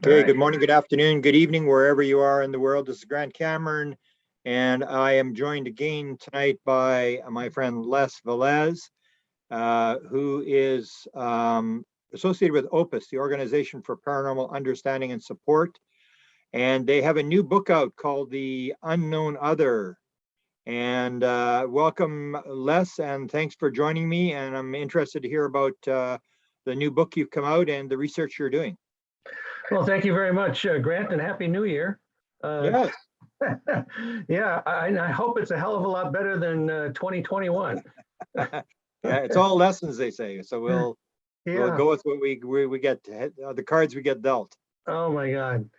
All Okay, right. good morning, good afternoon, good evening, wherever you are in the world. This is Grant Cameron, and I am joined again tonight by my friend Les Velez, who is associated with OPUS, the Organization for Paranormal Understanding and Support. And they have a new book out called The Unknown Other. And welcome, Les, and thanks for joining me. And I'm interested to hear about the new book you've come out and the research you're doing. Well, thank you very much, Grant, and Happy New Year. Yes. Yeah, I hope it's a hell of a lot better than 2021. Yeah, it's all lessons, they say. So we'll Yeah. go with what we get, the cards we get dealt. Oh my God.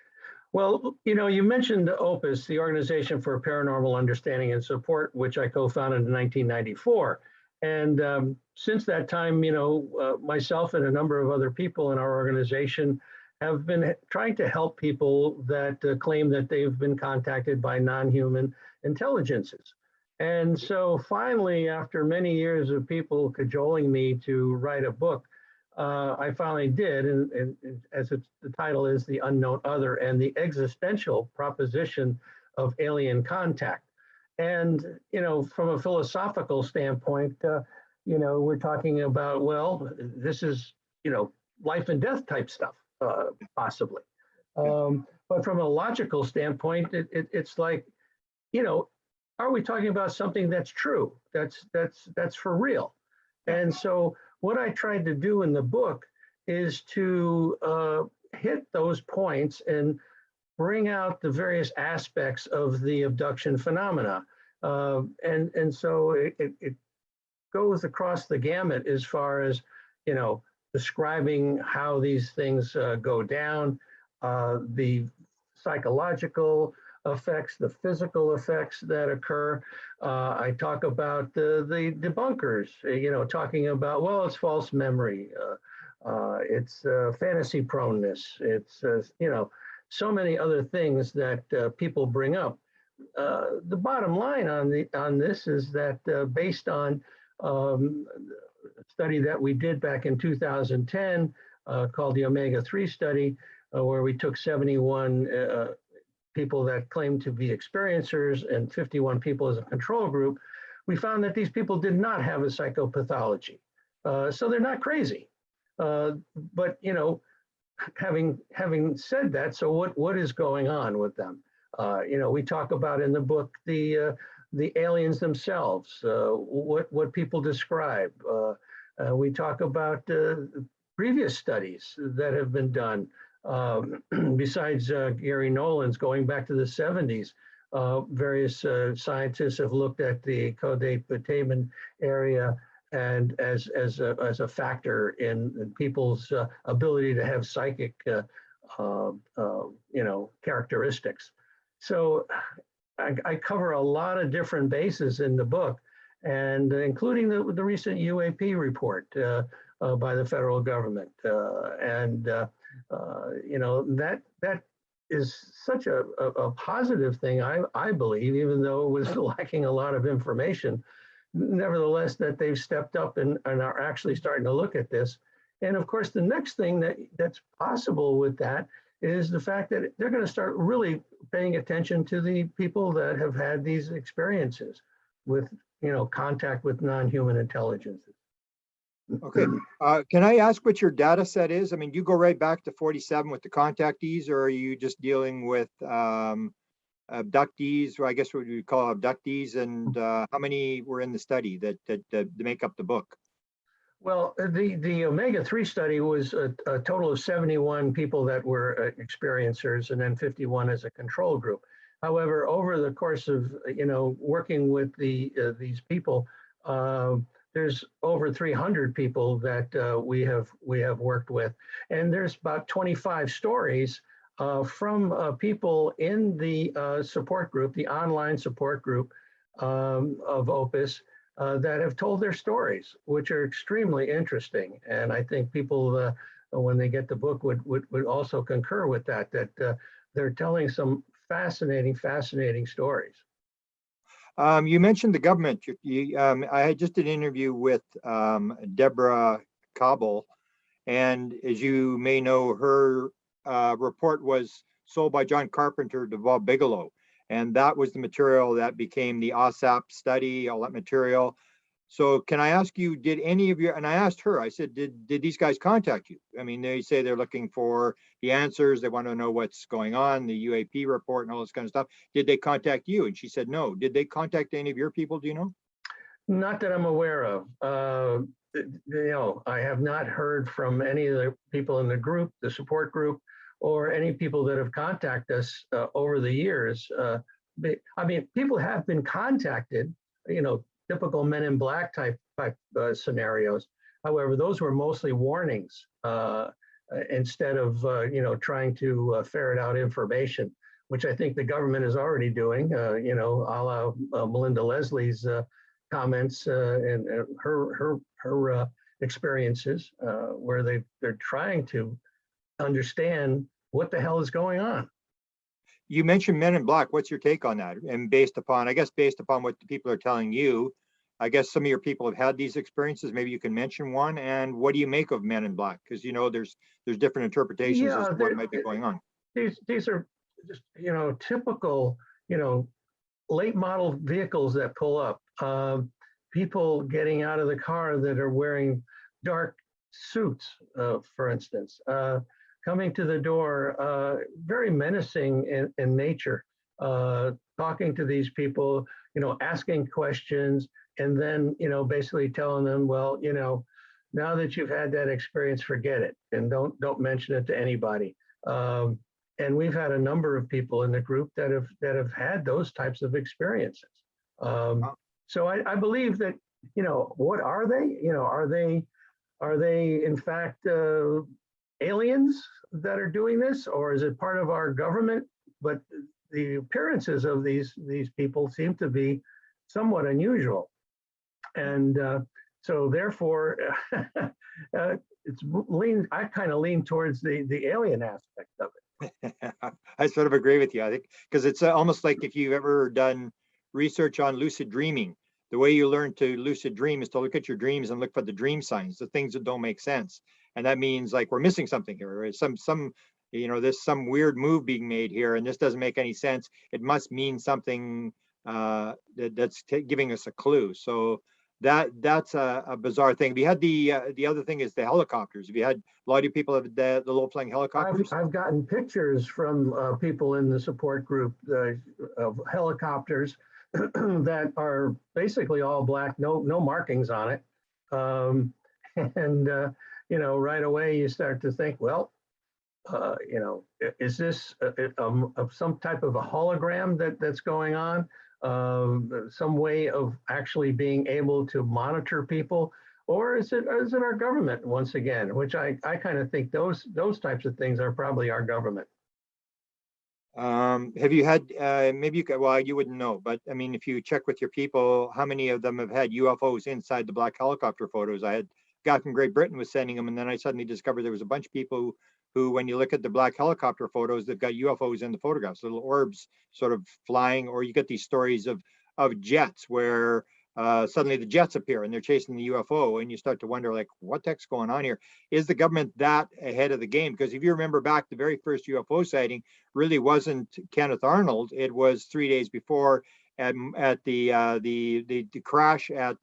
Well, you mentioned the OPUS, the Organization for Paranormal Understanding and Support, which I co-founded in 1994. And since that time, myself and a number of other people in our organization have been trying to help people that claim that they've been contacted by non-human intelligences. And so finally, after many years of people cajoling me to write a book, I finally did, and as the title is, The Unknown Other and the Existential Proposition of Alien Contact. And, from a philosophical standpoint, we're talking about, well, this is, life and death type stuff, possibly. But from a logical standpoint, it's like, are we talking about something that's true, that's for real? And so what I tried to do in the book is to hit those points and bring out the various aspects of the abduction phenomena. And so it goes across the gamut as far as, describing how these things go down, the psychological effects, the physical effects that occur. I talk about the debunkers, talking about, well, it's false memory, it's fantasy proneness, it's, so many other things that people bring up. The bottom line on this is that based on a study that we did back in 2010 called the Omega-3 study, where we took 71 people that claimed to be experiencers and 51 people as a control group, we found that these people did not have a psychopathology. So they're not crazy. But, having said that, so what is going on with them? We talk about in the book the aliens themselves, what people describe. We talk about previous studies that have been done. Besides Gary Nolan's, going back to the 70s, various scientists have looked at the Caudet-Putamen area and as a factor in people's ability to have psychic characteristics. So I cover a lot of different bases in the book, and including the recent UAP report by the federal government. That is such a positive thing, I believe, even though it was lacking a lot of information. Nevertheless, that they've stepped up and are actually starting to look at this. And of course, the next thing that's possible with that is the fact that they're going to start really paying attention to the people that have had these experiences with, contact with non-human intelligences. Okay. Can I ask what your data set is? I mean, you go right back to 47 with the contactees, or are you just dealing with abductees, or I guess what we call abductees, and how many were in the study that make up the book? Well, the Omega-3 study was a total of 71 people that were experiencers, and then 51 as a control group. However, over the course of working with these people, there's over 300 people that we have worked with, and there's about 25 stories from people in the support group, the online support group of OPUS, that have told their stories, which are extremely interesting. And I think people, when they get the book, would also concur with that they're telling some fascinating stories. You mentioned the government. I just did an interview with Deborah Cobble, and as you may know, her report was sold by John Carpenter to Bob Bigelow. And that was the material that became the OSAP study, all that material. So can I ask you, did any of you, and I asked her, I said, did these guys contact you? I mean, they say they're looking for the answers. They want to know what's going on, the UAP report and all this kind of stuff. Did they contact you? And she said, no. Did they contact any of your people? Do you know? Not that I'm aware of. I have not heard from any of the people in the group, the support group, or any people that have contacted us over the years. I mean, people have been contacted, typical Men in Black type scenarios. However, those were mostly warnings instead of trying to ferret out information, which I think the government is already doing. A la Melinda Leslie's comments and her experiences, where they're trying to understand what the hell is going on. You mentioned Men in Black. What's your take on that? And based upon what the people are telling you, I guess some of your people have had these experiences. Maybe you can mention one. And what do you make of Men in Black? Because there's different interpretations as to what might be going on. These are just typical late model vehicles that pull up. People getting out of the car that are wearing dark suits, for instance. Coming to the door, very menacing in nature, talking to these people, asking questions, and then, basically telling them, well, now that you've had that experience, forget it, and don't mention it to anybody. And we've had a number of people in the group that have had those types of experiences. So I believe that, what are they? Are they in fact aliens that are doing this, or is it part of our government? But the appearances of these people seem to be somewhat unusual, and so therefore, I kind of lean towards the alien aspect of it. I sort of agree with you. I think because it's almost like if you've ever done research on lucid dreaming, the way you learn to lucid dream is to look at your dreams and look for the dream signs, the things that don't make sense. And that means like we're missing something here. Or there's some weird move being made here, and this doesn't make any sense. It must mean something that's giving us a clue. So that's a bizarre thing. We had the other thing is the helicopters. Have you had a lot of people have the low-flying helicopters? I've gotten pictures from people in the support group of helicopters that are basically all black, no markings on it, and right away you start to think, well, is this some type of a hologram that's going on? Some way of actually being able to monitor people, or is it our government once again? Which I kind of think those types of things are probably our government. Have you had maybe you could, well, you wouldn't know, but I mean, if you check with your people, how many of them have had UFOs inside the black helicopter photos? I had a guy from Great Britain was sending them, and then I suddenly discovered there was a bunch of people who, when you look at the black helicopter photos, they've got UFOs in the photographs, little orbs sort of flying, or you get these stories of jets where suddenly the jets appear and they're chasing the UFO, and you start to wonder, like, what the heck's going on here? Is the government that ahead of the game? Because if you remember back, the very first UFO sighting really wasn't Kenneth Arnold. It was 3 days before at the crash at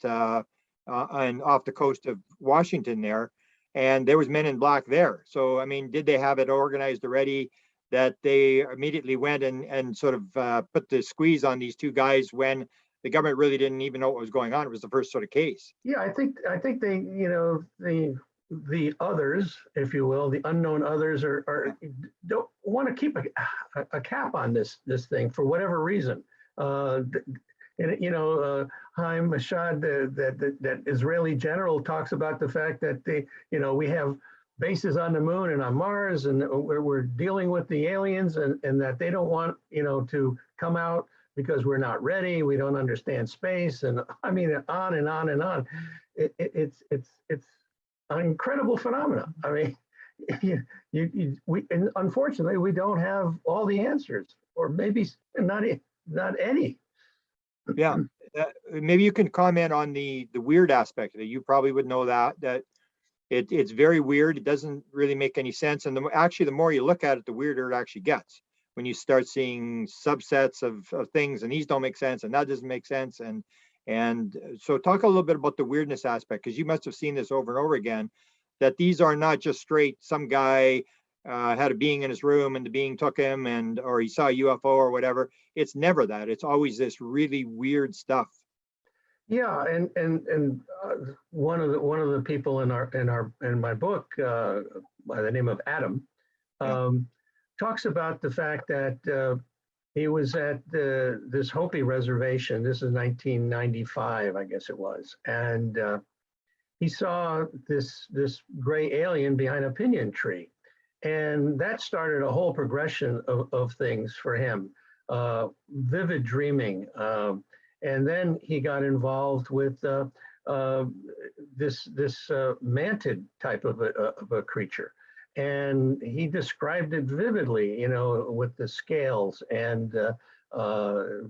and off the coast of Washington there, and there was Men in Black there. So I mean, did they have it organized already that they immediately went and sort of put the squeeze on these two guys when the government really didn't even know what was going on? It was the first sort of case. Yeah, I think they, the others, if you will, the unknown others don't want to keep a cap on this thing for whatever reason. Haim Mashad, that Israeli general, talks about the fact that we have bases on the moon and on Mars, and we're dealing with the aliens, and that they don't want to come out because we're not ready, we don't understand space, and I mean, on and on and on. It's an incredible phenomenon. I mean, and unfortunately, we don't have all the answers, or maybe not any. Yeah, maybe you can comment on the weird aspect of it. You probably would know that It's very weird. It doesn't really make any sense. And actually, the more you look at it, the weirder it actually gets when you start seeing subsets of things, and these don't make sense, and that doesn't make sense. And so talk a little bit about the weirdness aspect, because you must have seen this over and over again, that these are not just straight, some guy had a being in his room and the being took him, and or he saw a UFO or whatever. It's never that. It's always this really weird stuff. Yeah, and one of the people in my book by the name of Adam Yeah. talks about the fact that he was at this Hopi reservation. This is 1995, I guess it was, and he saw this gray alien behind a pinyon tree, and that started a whole progression of things for him, vivid dreaming. And then he got involved with this mantid type of a creature, and he described it vividly, with the scales and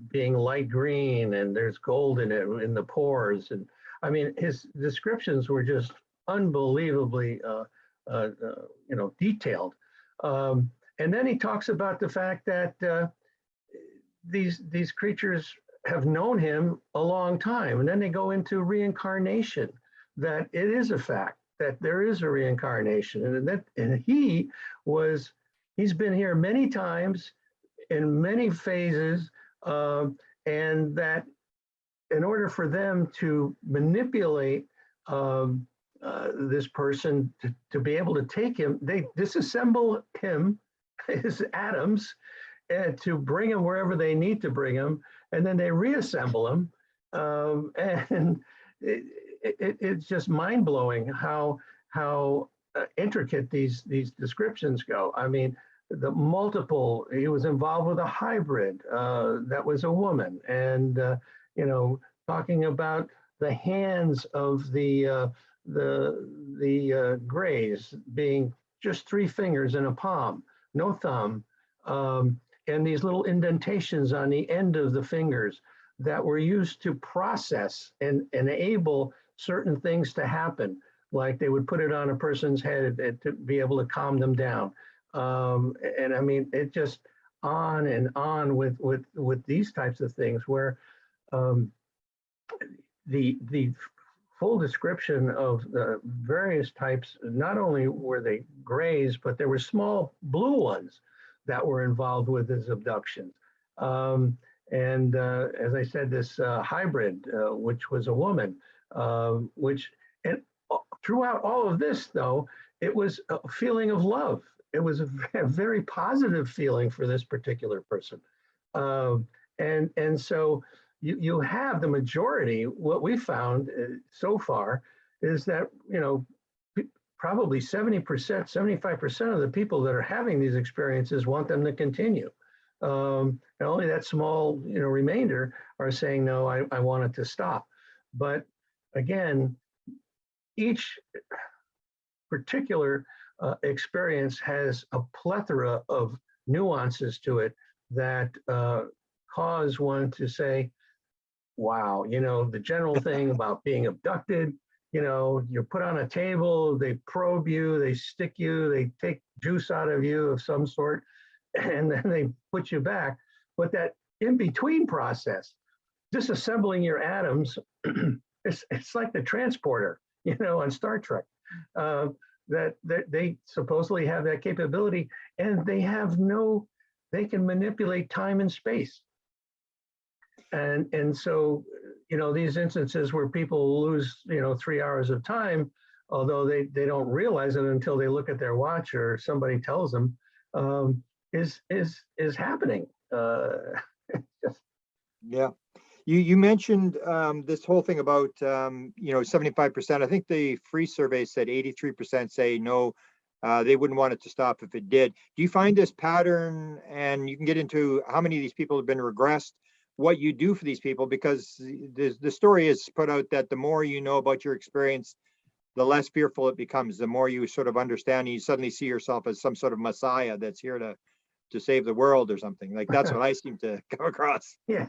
being light green, and there's gold in it in the pores, and I mean his descriptions were just unbelievably detailed. And then he talks about the fact that these creatures have known him a long time, and then they go into reincarnation, that it is a fact that there is a reincarnation, and he's been here many times in many phases, and that in order for them to manipulate this person to be able to take him, they disassemble him, his atoms, and to bring him wherever they need to bring him, and then they reassemble him. And it's just mind blowing how intricate these descriptions go. I mean, the multiple. He was involved with a hybrid that was a woman, and talking about the hands of the grays being just 3 fingers in a palm, no thumb. And these little indentations on the end of the fingers that were used to process and enable certain things to happen, like they would put it on a person's head to be able to calm them down. And I mean, it just on and on with these types of things, where the full description of the various types, not only were they grays, but there were small blue ones that were involved with his abductions. And as I said, this hybrid, which was a woman, and throughout all of this, though, it was a feeling of love. It was a very positive feeling for this particular person. And so you have the majority, what we found so far is that, probably 70%, 75% of the people that are having these experiences want them to continue. And only that small, remainder are saying, no, I want it to stop. But again, each particular experience has a plethora of nuances to it that cause one to say, wow, the general thing about being abducted, you're put on a table, they probe you, they stick you, they take juice out of you of some sort, and then they put you back. But that in-between process, disassembling your atoms, it's like the transporter, on Star Trek, that they supposedly have that capability, and they can manipulate time and space. And so, these instances where people lose, 3 hours of time, although they don't realize it until they look at their watch or somebody tells them, is happening. Yeah. You mentioned this whole thing about 75%. I think the free survey said 83% say no, they wouldn't want it to stop if it did. Do you find this pattern, and you can get into how many of these people have been regressed, what you do for these people, because the story is put out that the more you know about your experience, the less fearful it becomes, the more you sort of understand, and you suddenly see yourself as some sort of messiah that's here to to save the world or something. Like that's what I seem to come across. Yeah.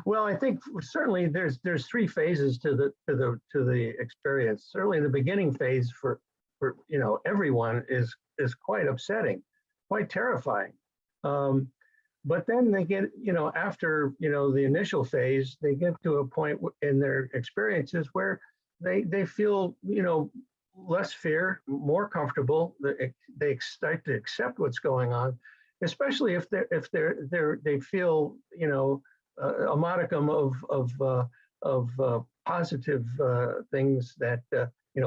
Well, I think certainly there's three phases to the experience. Certainly the beginning phase for everyone is quite upsetting, quite terrifying. But then they get, after, the initial phase, they get to a point in their experiences where they feel, less fear, more comfortable. They start to accept what's going on, especially if they feel, a modicum of positive things that,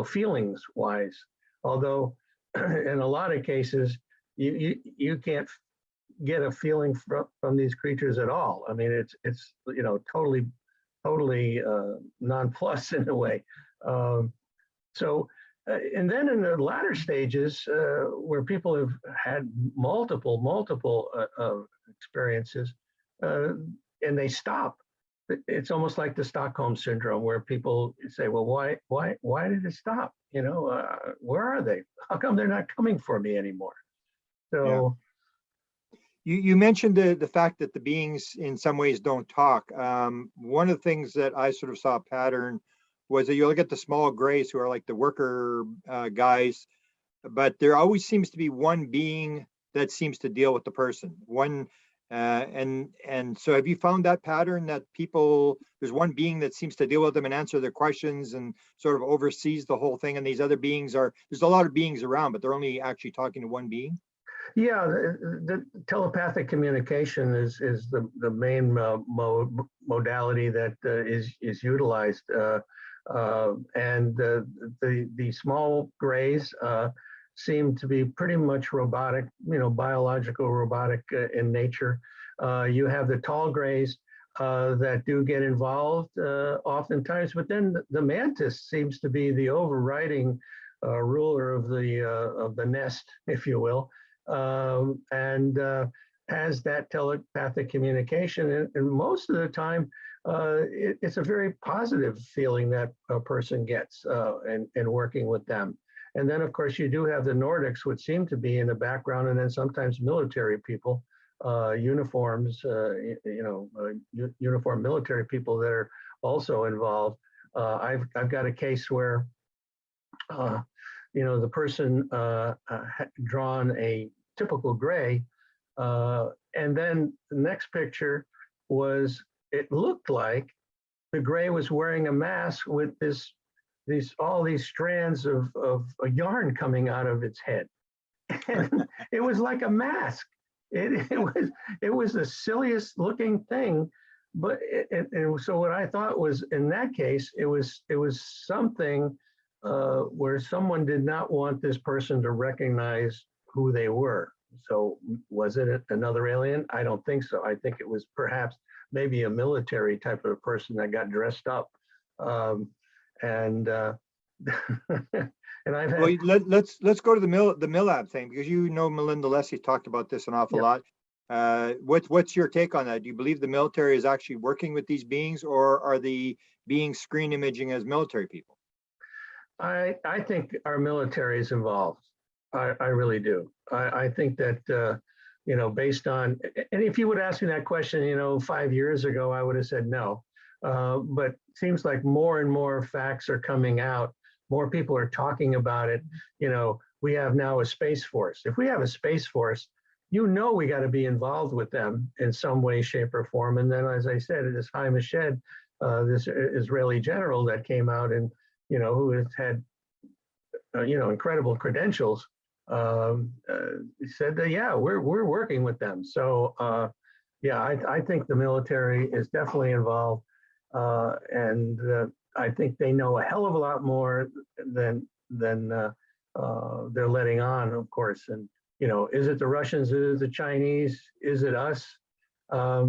feelings wise. Although in a lot of cases, you can't get a feeling from these creatures at all. I mean, it's totally nonplussed in a way. So, and then in the latter stages, where people have had multiple experiences, and they stop. It's almost like the Stockholm syndrome, where people say, "Well, why did it stop? Where are they? How come they're not coming for me anymore?" So. Yeah. You mentioned the fact that the beings in some ways don't talk. One of the things that I sort of saw a pattern was that you look at the small grays who are like the worker guys, but there always seems to be one being that seems to deal with the person. And so have you found that pattern that there's one being that seems to deal with them and answer their questions and sort of oversees the whole thing, and these other beings there's a lot of beings around, but they're only actually talking to one being? Yeah, the telepathic communication is the main modality that is utilized, and the small grays seem to be pretty much robotic, biological robotic in nature. You have the tall grays that do get involved oftentimes, but then the mantis seems to be the overriding ruler of the nest, if you will. And has that telepathic communication. And most of the time, it's a very positive feeling that a person gets in working with them. And then, of course, you do have the Nordics, which seem to be in the background, and then sometimes military people, uniforms, uniformed military people that are also involved. I've got a case where the person had drawn a typical gray, and then the next picture it looked like the gray was wearing a mask with all these strands of a yarn coming out of its head. And it was like a mask. It was the silliest looking thing. But so what I thought was, in that case, it was something where someone did not want this person to recognize who they were. So was it another alien? I don't think so. I think it was perhaps maybe a military type of a person that got dressed up. And and I've had. Well, let's go to the Millab thing, because Melinda Leslie talked about this an awful lot. What's your take on that? Do you believe the military is actually working with these beings, or are the beings screen imaging as military people? I think our military is involved. I really do. I think that, based on, and if you would ask me that question, 5 years ago, I would have said no. But it seems like more and more facts are coming out. More people are talking about it. We have now a space force. If we have a space force, we got to be involved with them in some way, shape, or form. And then, as I said, this Haim Eshed, this Israeli general that came out and, who has had, incredible credentials, said that, yeah, we're working with them. So, I think the military is definitely involved. And I think they know a hell of a lot more than they're letting on, of course. And, is it the Russians? Is it the Chinese? Is it us? I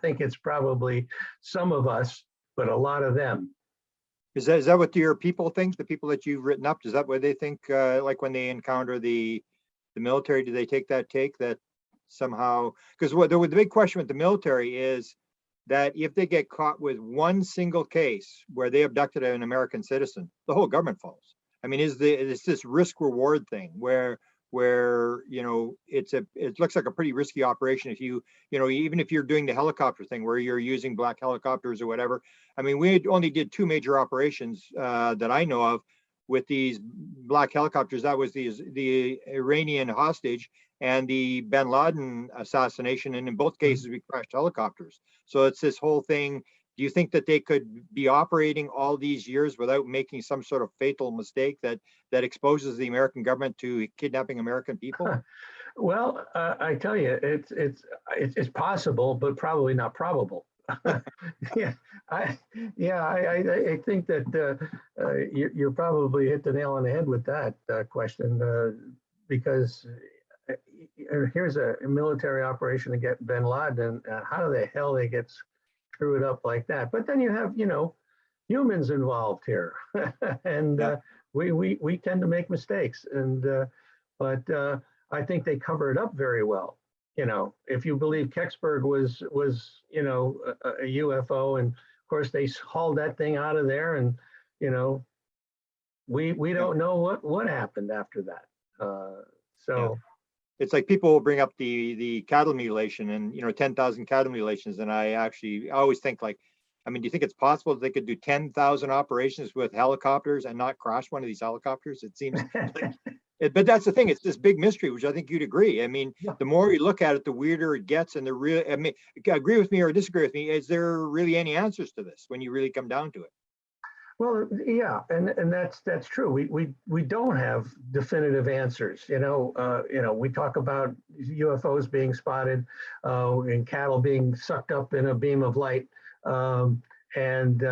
think it's probably some of us, but a lot of them. Is that what your people think? The people that you've written up, is that what they think? Like when they encounter the military, do they take that somehow? Because the big question with the military is that if they get caught with one single case where they abducted an American citizen, the whole government falls. I mean, is this risk reward thing where where, it looks like a pretty risky operation if even if you're doing the helicopter thing where you're using black helicopters or whatever. I mean, we only did two major operations that I know of with these black helicopters. That was the Iranian hostage and the Bin Laden assassination. And in both cases, we crashed helicopters. So it's this whole thing. Do you think that they could be operating all these years without making some sort of fatal mistake that exposes the American government to kidnapping American people? Well, I tell you, it's possible, but probably not probable. Yeah, I I think that you probably hit the nail on the head with that question, because here's a military operation to get Bin Laden, and how the hell they get screwed up like that? But then you have humans involved here, and Yeah. we tend to make mistakes, and but I think they cover it up very well. If you believe Kecksburg was a UFO, and of course they hauled that thing out of there, and you know we Yeah. don't know what happened after that. Yeah. So It's like people will bring up the cattle mutilation and 10,000 cattle mutilations, and I always think, like, I mean, do you think it's possible that they could do 10,000 operations with helicopters and not crash one of these helicopters? It seems like but that's the thing. It's this big mystery, which I think you'd agree. I mean, yeah. the more you look at it, the weirder it gets, and I mean, agree with me or disagree with me. Is there really any answers to this when you really come down to it? Well, yeah, and that's true. We don't have definitive answers. We talk about UFOs being spotted, and cattle being sucked up in a beam of light, and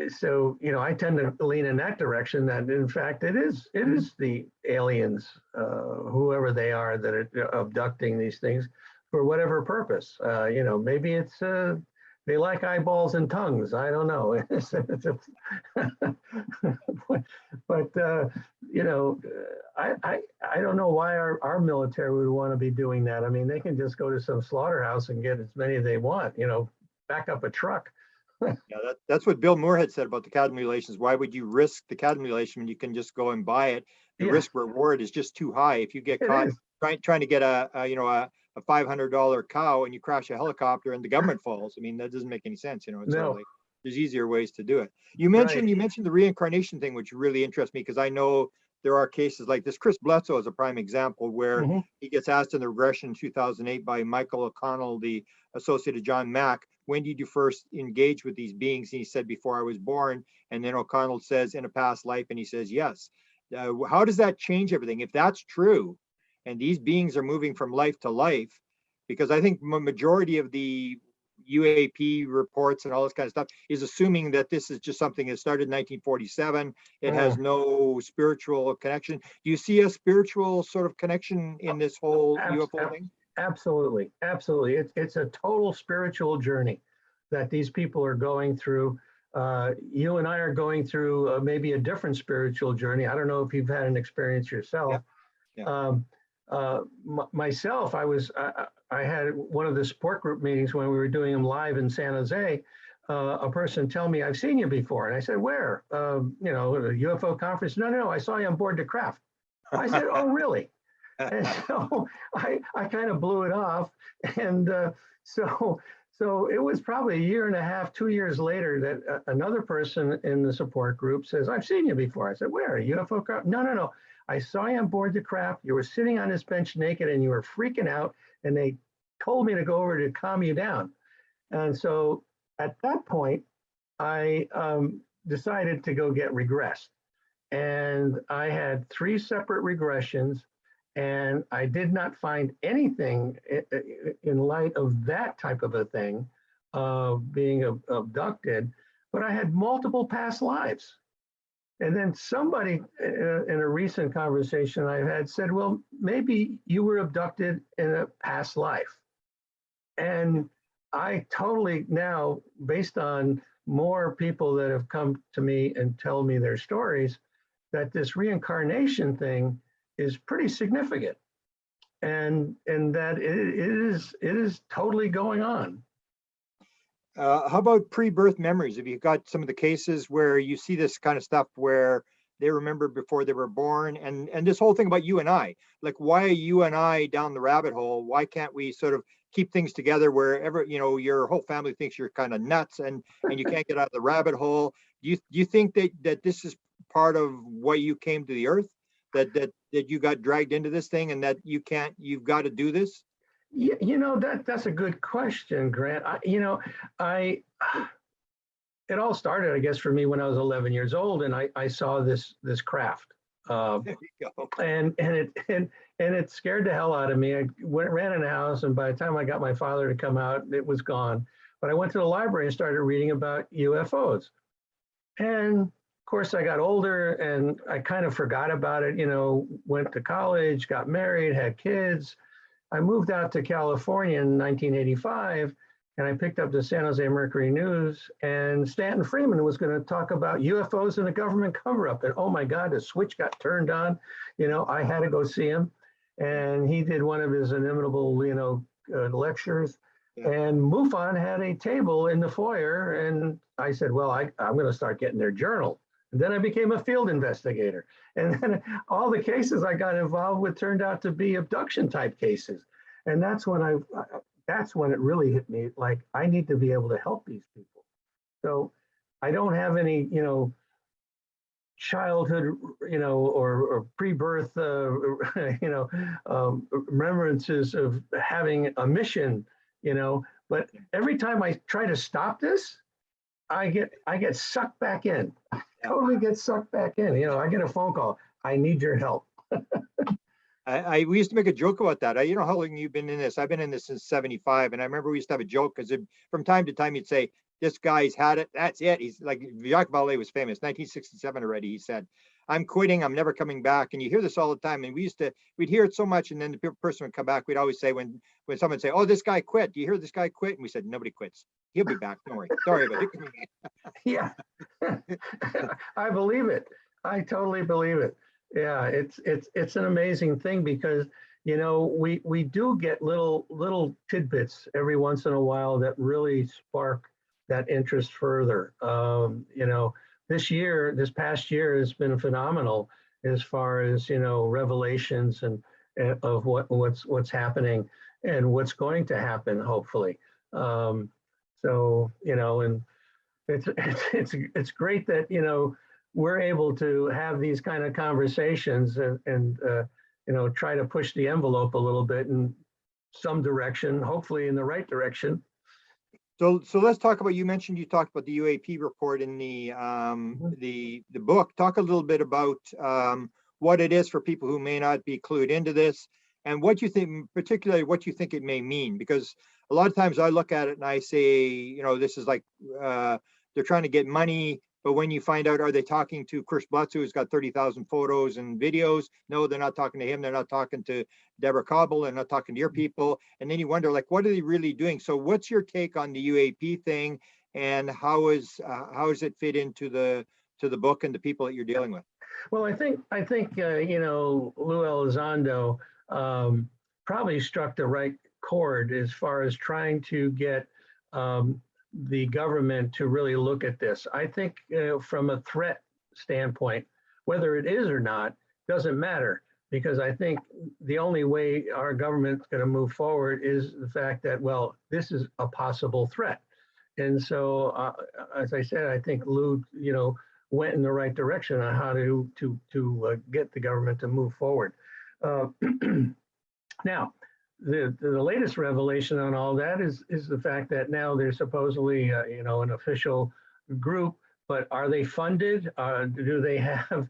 so I tend to lean in that direction. That in fact it is the aliens, whoever they are, that are abducting these things for whatever purpose. Maybe it's they like eyeballs and tongues. I don't know. But I don't know why our military would want to be doing that. I mean, they can just go to some slaughterhouse and get as many as they want. Back up a truck. Yeah, that's what Bill Moore had said about the cattle mutilations. Why would you risk the cattle mutilation when you can just go and buy it? The Yeah, risk reward is just too high. If you get it caught is. trying to get a $500 cow and you crash a helicopter and the government falls, I mean, that doesn't make any sense. It's sort of No, like there's easier ways to do it. right. You mentioned the reincarnation thing, which really interests me because I know there are cases like this. Chris Bledsoe is a prime example where Hmm. he gets asked in the regression in 2008 by Michael O'Connell, the associate of John Mack, when did you first engage with these beings? And he said, before I was born. And then O'Connell says, in a past life. And he says, yes. How does that change everything? If that's true, and these beings are moving from life to life, because I think majority of the UAP reports and all this kind of stuff is assuming that this is just something that started in 1947. It has Mm. no spiritual connection. Do you see a spiritual sort of connection in this whole Abs- UFO ab- thing? Absolutely, absolutely. It's a total spiritual journey that these people are going through. You and I are going through maybe a different spiritual journey. I don't know if you've had an experience Yeah, yourself. yeah. Myself, I had one of the support group meetings when we were doing them live in San Jose. A person tell me, I've seen you before. And I said, where? A UFO conference? No, I saw you on board the craft. I said, oh, really? And so I kind of blew it off. And so it was probably a year and a half, 2 years later that another person in the support group says, I've seen you before. I said, where? A UFO craft? No. I saw you on board the craft. You were sitting on this bench naked and you were freaking out. And they told me to go over to calm you down. And so at that point, I decided to go get regressed. And I had 3 separate regressions, and I did not find anything in light of that type of a thing, being abducted, but I had multiple past lives. And then somebody in a recent conversation I've had said, well, maybe you were abducted in a past life. And I totally now, based on more people that have come to me and tell me their stories, that this reincarnation thing is pretty significant, and that it is totally going on. How about pre-birth memories? Have you got some of the cases where you see this kind of stuff where they remember before they were born, and this whole thing about you and I, like, why are you and I down the rabbit hole? Why can't we sort of keep things together wherever, you know, your whole family thinks you're kind of nuts and you can't get out of the rabbit hole? Do you think that this is part of why you came to the earth, that you got dragged into this thing, and that you've got to do this? Yeah, that's a good question, Grant. I it all started, I guess, for me when I was 11 years old, and I saw this craft, There you go. and it scared the hell out of me. I ran in the house, and by the time I got my father to come out, it was gone. But I went to the library and started reading about UFOs, and of course, I got older, and I kind of forgot about it. Went to college, got married, had kids. I moved out to California in 1985, and I picked up the San Jose Mercury News, and Stanton Freeman was going to talk about UFOs and the government cover-up. And oh my God, the switch got turned on. I had to go see him, and he did one of his inimitable, lectures. Yeah. And MUFON had a table in the foyer, and I said, well, I'm going to start getting their journal. And then I became a field investigator. And then all the cases I got involved with turned out to be abduction type cases. And that's when it really hit me, like, I need to be able to help these people. So I don't have any, childhood, or pre-birth, remembrances of having a mission, but every time I try to stop this, I get sucked back in. I totally get sucked back in. I get a phone call. I need your help. We used to make a joke about that. You know how long you've been in this? I've been in this since 75. And I remember we used to have a joke because from time to time, you'd say, this guy's had it. That's it. He's like, Jacques Vallée was famous, 1967 already. He said, I'm quitting. I'm never coming back. And you hear this all the time. And we'd hear it so much. And then the person would come back. We'd always say, when someone would say, oh, this guy quit. Do you hear this guy quit? And we said, nobody quits. He'll be back. Don't worry. Sorry about it. Yeah, I believe it. I totally believe it. Yeah, it's an amazing thing because we do get little tidbits every once in a while that really spark that interest further. This past year has been phenomenal as far as revelations and of what's happening and what's going to happen, hopefully. And it's great that we're able to have these kind of conversations and try to push the envelope a little bit in some direction, hopefully in the right direction. So let's talk about, you talked about the UAP report in the book. Talk a little bit about what it is for people who may not be clued into this, and what you think, particularly what you think it may mean. Because a lot of times I look at it and I say, this is like they're trying to get money. But when you find out, are they talking to Chris Blutz, who's got 30,000 photos and videos? No, they're not talking to him. They're not talking to Deborah Cobble. They're not talking to your people. And then you wonder, like, what are they really doing? So what's your take on the UAP thing, and how does it fit into the book and the people that you're dealing with? Well, I think Lou Elizondo probably struck the right chord as far as trying to get the government to really look at this. I think from a threat standpoint, whether it is or not, doesn't matter, because I think the only way our government's going to move forward is the fact that, well, this is a possible threat. And so, as I said, I think Lou, went in the right direction on how to get the government to move forward. Now, the latest revelation on all that is the fact that now there's supposedly an official group, but are they funded? Do they have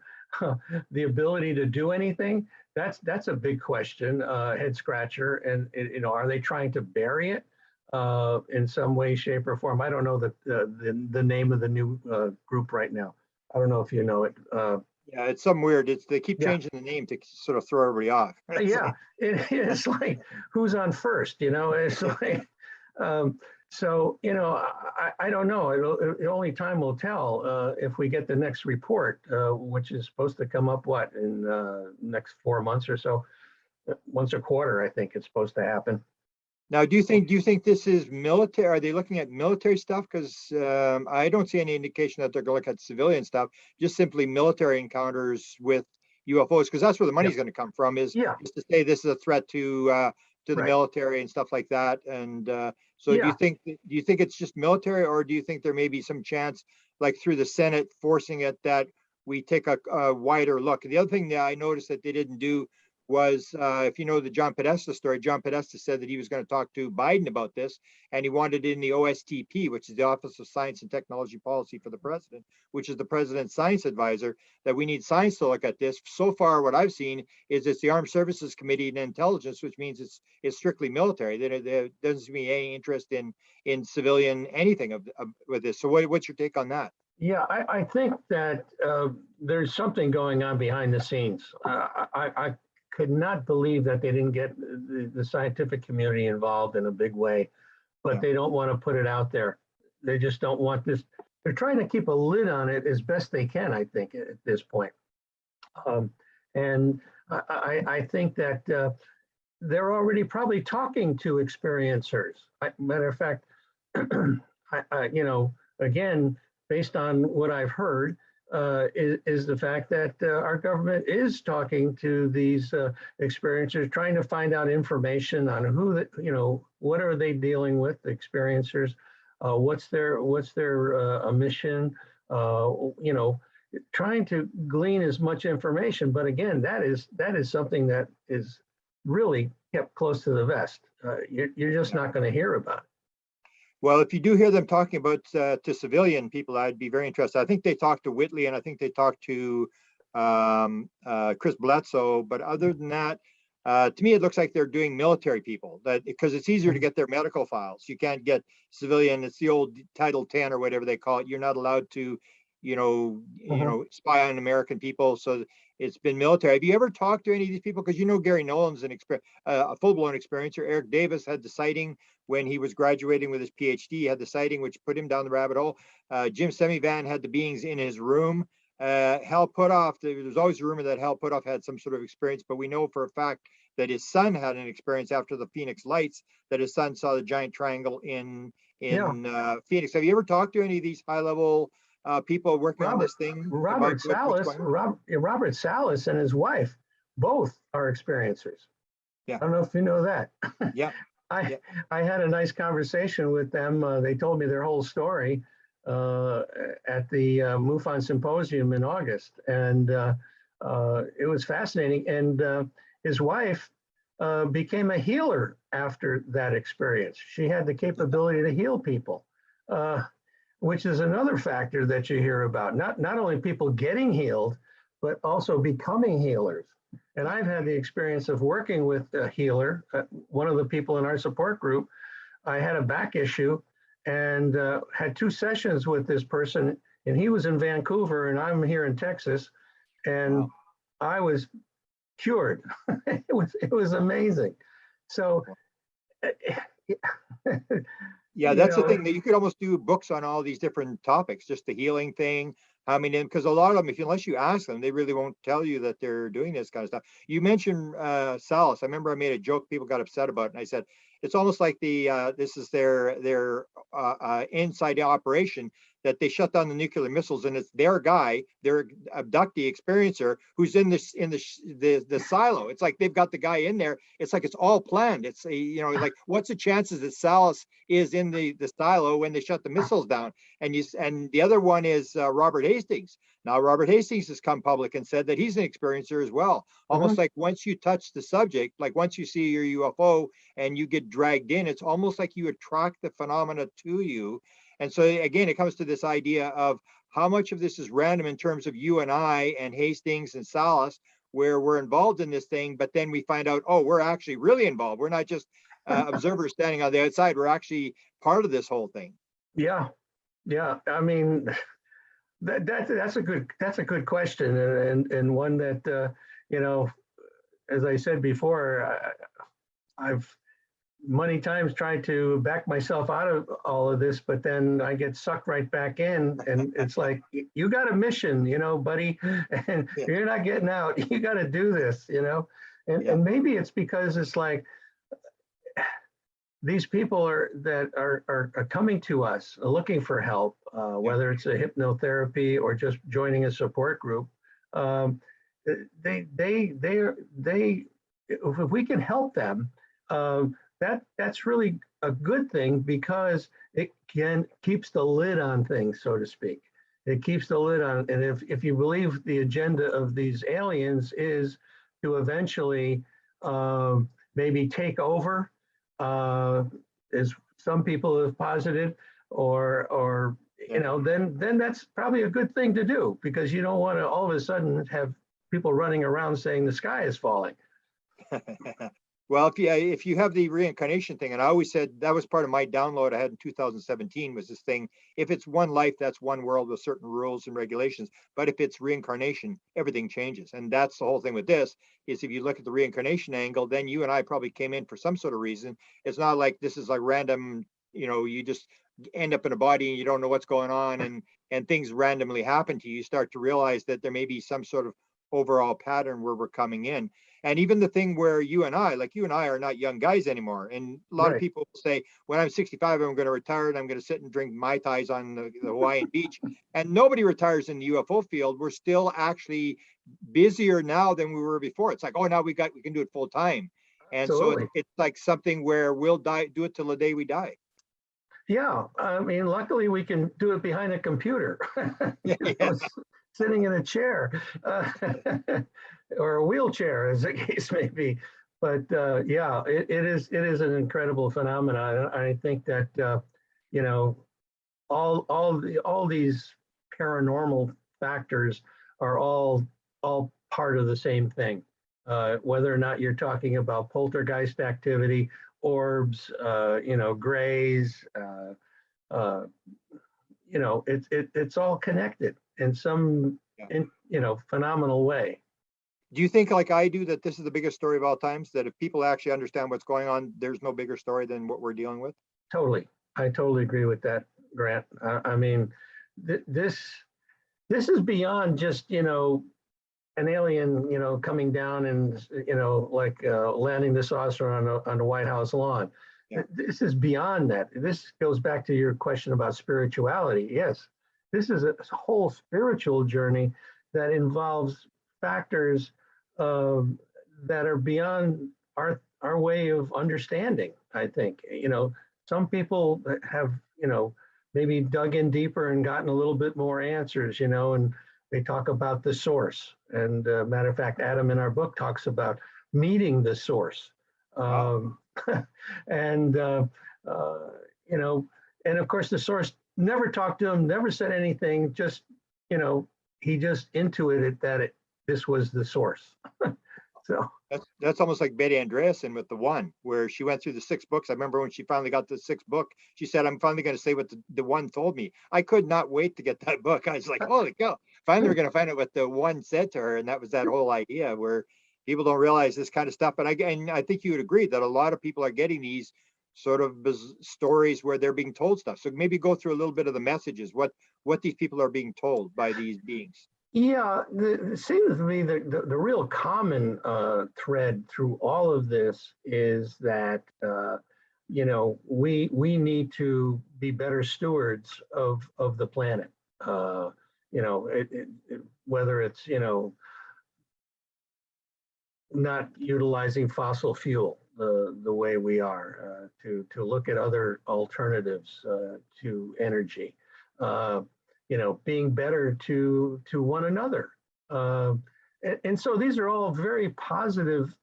the ability to do anything? That's a big question, head scratcher. And are they trying to bury it in some way, shape, or form? I don't know the name of the new group right now. I don't know if you know it. Yeah, it's something weird. They keep changing the name to sort of throw everybody off. Yeah, it's like, who's on first? It's like, so I don't know. Only time will tell if we get the next report, which is supposed to come up in next 4 months or so, once a quarter. I think it's supposed to happen. Now, do you think this is military? Are they looking at military stuff? Because I don't see any indication that they're going to look at civilian stuff, just simply military encounters with UFOs, because that's where the Yeah, money's going to come from, yeah, is to say this is a threat to the right. military and stuff like that. And so Yeah, do you think it's just military, or do you think there may be some chance, like through the Senate forcing it, that we take a wider look? The other thing that I noticed that they didn't do was, if you know the John Podesta story, John Podesta said that he was going to talk to Biden about this, and he wanted it in the OSTP, which is the Office of Science and Technology Policy for the President, which is the President's science advisor, that we need science to look at this. So far, what I've seen is it's the Armed Services Committee and Intelligence, which means it's strictly military. There doesn't seem to be any interest in civilian anything with this. So what's your take on that? yeah. I think that there's something going on behind the scenes. I could not believe that they didn't get the scientific community involved in a big way, but Yeah. they don't want to put it out there. They just don't want this. They're trying to keep a lid on it as best they can, I think, at this point. Um, and I think that they're already probably talking to experiencers. Matter of fact, again, based on what I've heard, is the fact that our government is talking to these experiencers, trying to find out information on what are they dealing with, the experiencers, what's their mission, trying to glean as much information. But again, that is something that is really kept close to the vest. You're just not going to hear about it. Well, if you do hear them talking about to civilian people, I'd be very interested. I think they talked to Whitley, and I think they talked to Chris Bledsoe. But other than that, to me, it looks like they're doing military people, that because it's easier to get their medical files. You can't get civilian. It's the old Title 10 or whatever they call it. You're not allowed to, Mhm. spy on American people. So it's been military. Have you ever talked to any of these people? Because Gary Nolan's a full-blown experiencer. Eric Davis had the sighting when he was graduating with his PhD. He had the sighting, which put him down the rabbit hole. Jim Semivan had the beings in his room. Hal Puthoff, there was always a rumor that Hal Puthoff had some sort of experience, but we know for a fact that his son had an experience after the Phoenix lights, that his son saw the giant triangle in Yeah, Phoenix. Have you ever talked to any of these high-level people working on Robert this thing about Robert what's Salas, going on? Robert Salas and his wife, both are experiencers. Yeah, I don't know if you know that. yeah, I yeah. I had a nice conversation with them. They told me their whole story uh, at the MUFON symposium in August, and it was fascinating. And his wife became a healer after that experience. She had the capability to heal people, uh, which is another factor that you hear about. Not only people getting healed, but also becoming healers. And I've had the experience of working with a healer, one of the people in our support group. I had a back issue and had 2 sessions with this person, and he was in Vancouver and I'm here in Texas, and Wow. I was cured. It was amazing. So, Yeah, that's the thing, that you could almost do books on all these different topics, just the healing thing. I mean, because a lot of them, unless you ask them, they really won't tell you that they're doing this kind of stuff. You mentioned Salas. I remember I made a joke, people got upset about it, and I said it's almost like this is their inside operation, that they shut down the nuclear missiles, and it's their guy, their abductee experiencer, who's in the silo. It's like they've got the guy in there. It's like it's all planned. It's like, what's the chances that Salas is in the silo when they shut the missiles down? And the other one is Robert Hastings. Now, Robert Hastings has come public and said that he's an experiencer as well. Almost mhm. like once you touch the subject, like once you see your UFO and you get dragged in, it's almost like you attract the phenomena to you. And so again, it comes to this idea of how much of this is random in terms of you and I and Hastings and Salas, where we're involved in this thing, but then we find out, oh, we're actually really involved. We're not just observers standing on the outside. We're actually part of this whole thing. Yeah, yeah. I mean, that's a good question, and one that you know, as I said before, I've many times tried to back myself out of all of this, but then I get sucked right back in, and it's like you got a mission, buddy, and Yeah, you're not getting out. You got to do this, and yeah, and maybe it's because it's like these people are coming to us looking for help, whether it's a hypnotherapy or just joining a support group. Um, they if we can help them, that's really a good thing because it keeps the lid on things, so to speak. It keeps the lid on, and if you believe the agenda of these aliens is to eventually maybe take over, as some people have posited, or then that's probably a good thing to do because you don't want to all of a sudden have people running around saying the sky is falling. Well, if you have the reincarnation thing, and I always said that was part of my download I had in 2017 was this thing, if it's one life, that's one world with certain rules and regulations. But if it's reincarnation, everything changes. And that's the whole thing with this, is if you look at the reincarnation angle, then you and I probably came in for some sort of reason. It's not like this is like random, you just end up in a body and you don't know what's going on, and things randomly happen to you. You start to realize that there may be some sort of overall pattern where we're coming in. And even the thing where you and I are not young guys anymore. And a lot of Right. people say, when I'm 65, I'm going to retire and I'm going to sit and drink Mai Tais on the Hawaiian beach. And nobody retires in the UFO field. We're still actually busier now than we were before. It's like, oh, now we can do it full time. And so Absolutely. it's like something where we'll do it till the day we die. Yeah, I mean, luckily we can do it behind a computer, Yeah. sitting in a chair, or a wheelchair, as the case may be. But yeah, it is an incredible phenomenon. I think that you know all these paranormal factors are all part of the same thing. Whether or not you're talking about poltergeist activity, orbs, grays, uh, it's all connected in some Yeah. phenomenal way. Do you think, like I do, that this is the biggest story of all times? That if people actually understand what's going on, there's no bigger story than what we're dealing with? Totally, I totally agree with that, Grant. I mean, this is beyond just an alien coming down and like landing the saucer on the White House lawn. Yeah. This is beyond that. This goes back to your question about spirituality. Yes, this is a whole spiritual journey that involves factors that are beyond our way of understanding. I think some people have maybe dug in deeper and gotten a little bit more answers. And they talk about the source. And matter of fact, Adam in our book talks about meeting the source. Wow. And, uh, you know, and of course, the source never talked to him, never said anything, just, he just intuited that this was the source. So, That's almost like Betty Andreasson with the one, where she went through the 6 books. I remember when she finally got the 6th book, she said, I'm finally going to say what the one told me. I could not wait to get that book. I was like, holy cow. Finally, we're going to find out what the one said to her. And that was that whole idea where people don't realize this kind of stuff. And I think you would agree that a lot of people are getting these sort of stories where they're being told stuff. So maybe go through a little bit of the messages, what these people are being told by these beings. yeah, it seems to me the real common thread through all of this is that we need to be better stewards of the planet. Whether it's not utilizing fossil fuel the way we are, to look at other alternatives to energy. Uh, being better to one another. And so these are all very positive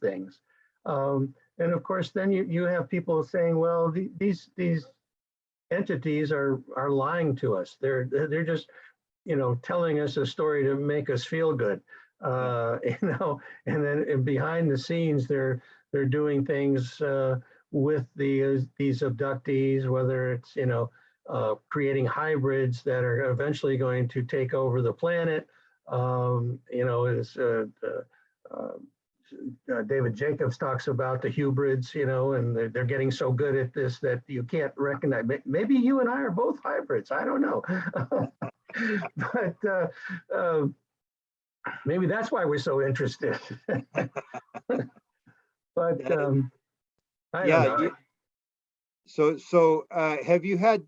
things. And of course, then you have people saying, well, these entities are lying to us. They're just telling us a story to make us feel good. And then behind the scenes, they're doing things with these abductees, whether it's creating hybrids that are eventually going to take over the planet. As David Jacobs talks about the hybrids, and they're getting so good at this that you can't recognize. Maybe you and I are both hybrids. I don't know. But maybe that's why we're so interested. But I don't Yeah. know. So have you had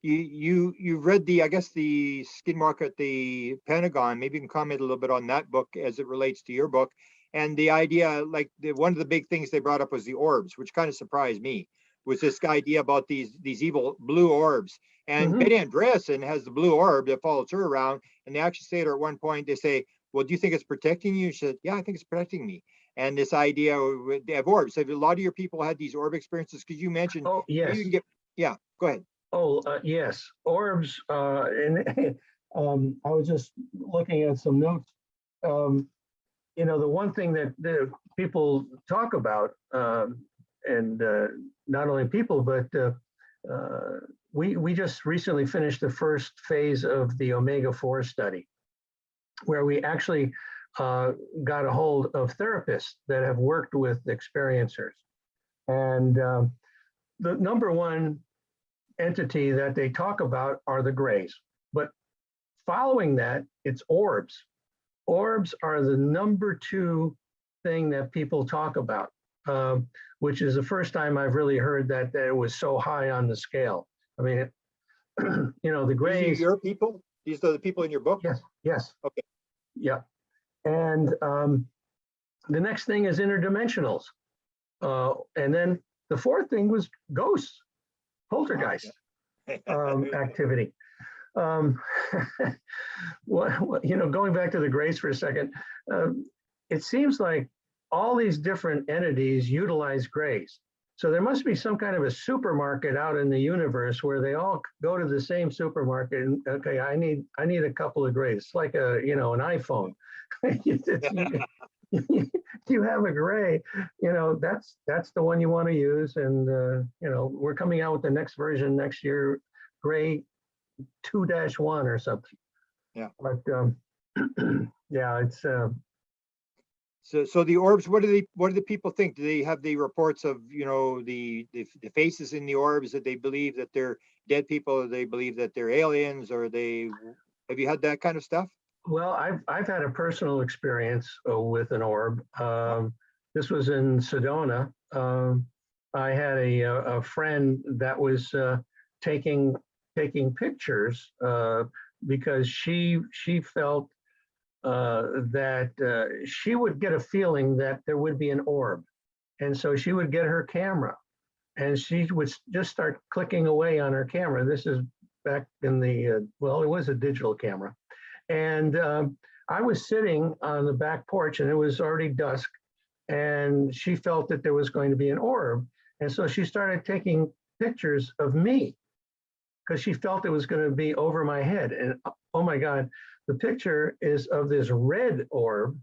you read the, I guess, the Skinwalker at the Pentagon? Maybe you can comment a little bit on that book as it relates to your book. And the idea, like one of the big things they brought up was the orbs, which kind of surprised me, was this idea about these evil blue orbs. And Mhm. Betty Andreasen has the blue orb that follows her around. And they actually say to her at one point, they say, "Well, do you think it's protecting you?" She said, "Yeah, I think it's protecting me." And this idea of orbs. Have a lot of your people had these orb experiences? Because you mentioned, Oh, maybe you yes. can get, yeah, go ahead. Oh, yes. Orbs, and I was just looking at some notes. Um, the one thing that the people talk about, and not only people, but we just recently finished the first phase of the Omega-4 study, where we actually got a hold of therapists that have worked with experiencers. And the number one entity that they talk about are the grays. But following that, it's orbs. Orbs are the number two thing that people talk about, which is the first time I've really heard that it was so high on the scale. I mean, the These are grays, your people? These are the people in your book? yes, yes, Okay. yeah. And the next thing is interdimensionals. And then the fourth thing was ghosts, poltergeist activity. Um, going back to the grays for a second, it seems like all these different entities utilize grays. So there must be some kind of a supermarket out in the universe where they all go to the same supermarket and, okay, I need a couple of grays. It's like an iPhone. You have a gray, that's the one you want to use. And we're coming out with the next version next year, gray 2-1 or something. Yeah. But yeah, it's So the orbs, what do the people think? Do they have the reports of, the faces in the orbs, that they believe that they're dead people, or they believe that they're aliens, or have you had that kind of stuff? well, I've had a personal experience with an orb. Oh, This was in Sedona. I had a friend that was taking pictures because she felt that she would get a feeling that there would be an orb. And so she would get her camera and she would just start clicking away on her camera. This is back in the, well, it was a digital camera. And I was sitting on the back porch and it was already dusk. And she felt that there was going to be an orb. And so she started taking pictures of me because she felt it was going to be over my head. And oh my God, the picture is of this red orb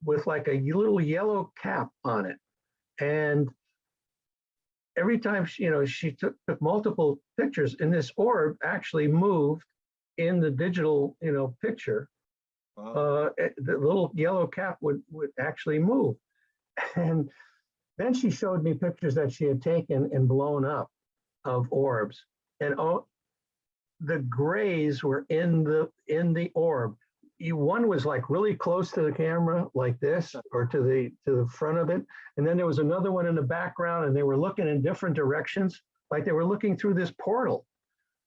with like a little yellow cap on it. And every time she took multiple pictures, and this orb actually moved in the digital picture. wow. The little yellow cap would actually move. And then she showed me pictures that she had taken and blown up of orbs. And the grays were in the orb. One was like really close to the camera, like this, or to the front of it, and then there was another one in the background, and they were looking in different directions, like they were looking through this portal.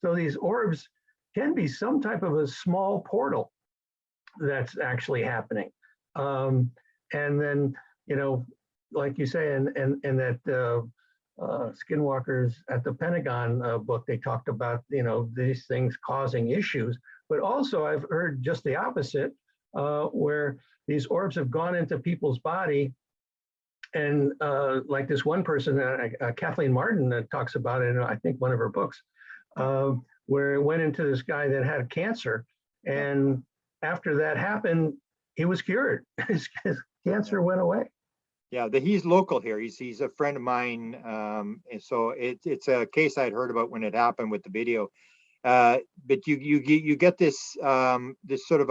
So these orbs can be some type of a small portal that's actually happening. And then like you say, and that Skinwalkers at the Pentagon book, they talked about these things causing issues, but also I've heard just the opposite, where these orbs have gone into people's body, and like this one person, Kathleen Martin, talks about it in I think one of her books, where it went into this guy that had cancer, and after that happened, he was cured. His cancer went away. Yeah, he's local here. He's a friend of mine. And so it's a case I'd heard about when it happened with the video. But you get this this sort of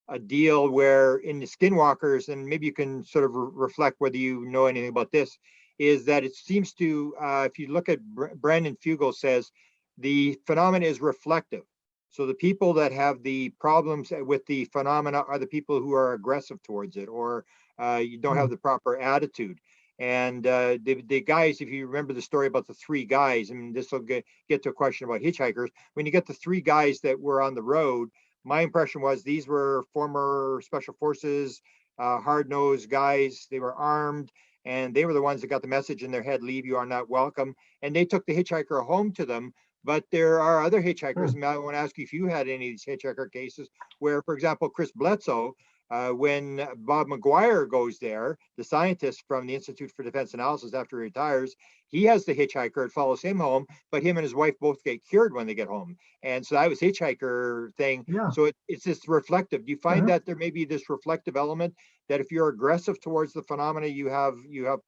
a deal where in the Skinwalkers, and maybe you can sort of reflect whether you know anything about this, is that it seems to, if you look at Brandon Fugel says, the phenomena is reflective. So the people that have the problems with the phenomena are the people who are aggressive towards it, or you don't have the proper attitude. And the guys, if you remember the story about the three guys, I mean, this will get to a question about hitchhikers. When you get the three guys that were on the road, my impression was these were former special forces, hard-nosed guys. They were armed, and they were the ones that got the message in their head, leave, you are not welcome. And they took the hitchhiker home to them. But there are other hitchhikers, and I want to ask you if you had any of these hitchhiker cases where, for example, Chris Bledsoe, when Bob McGuire goes there, the scientist from the Institute for Defense Analysis after he retires, he has the hitchhiker, it follows him home, but him and his wife both get cured when they get home. And so that was hitchhiker thing. Yeah. So it's this reflective. Do you find Uh-huh. that there may be this reflective element that if you're aggressive towards the phenomena, you have